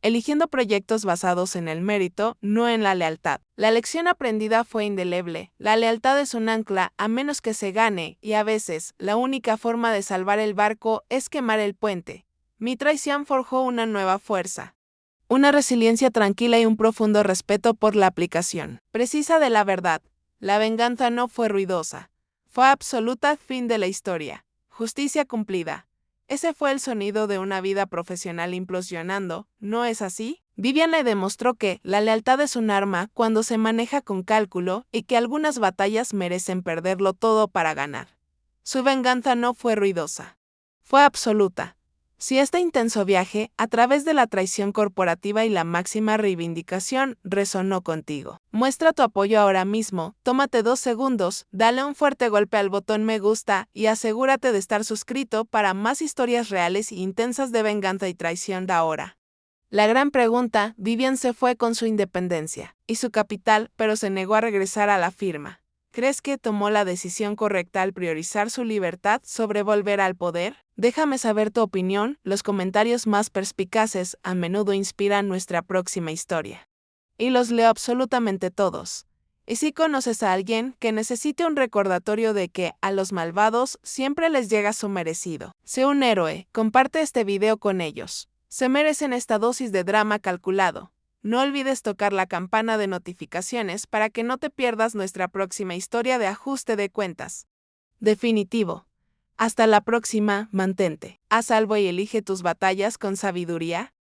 eligiendo proyectos basados en el mérito, no en la lealtad. La lección aprendida fue indeleble. La lealtad es un ancla a menos que se gane, y a veces, la única forma de salvar el barco es quemar el puente. Mi traición forjó una nueva fuerza, una resiliencia tranquila y un profundo respeto por la aplicación precisa de la verdad. La venganza no fue ruidosa. Fue absoluta. Fin de la historia. Justicia cumplida. Ese fue el sonido de una vida profesional implosionando, ¿no es así? Vivian le demostró que la lealtad es un arma cuando se maneja con cálculo y que algunas batallas merecen perderlo todo para ganar. Su venganza no fue ruidosa. Fue absoluta. Si este intenso viaje, a través de la traición corporativa y la máxima reivindicación, resonó contigo, muestra tu apoyo ahora mismo, tómate 2 segundos, dale un fuerte golpe al botón me gusta y asegúrate de estar suscrito para más historias reales e intensas de venganza y traición de ahora. La gran pregunta, Vivian se fue con su independencia y su capital, pero se negó a regresar a la firma. ¿Crees que tomó la decisión correcta al priorizar su libertad sobre volver al poder? Déjame saber tu opinión, los comentarios más perspicaces a menudo inspiran nuestra próxima historia. Y los leo absolutamente todos. Y si conoces a alguien que necesite un recordatorio de que a los malvados siempre les llega su merecido, sé un héroe, comparte este video con ellos. Se merecen esta dosis de drama calculado. No olvides tocar la campana de notificaciones para que no te pierdas nuestra próxima historia de ajuste de cuentas. Definitivo. Hasta la próxima, mantente a salvo y elige tus batallas con sabiduría.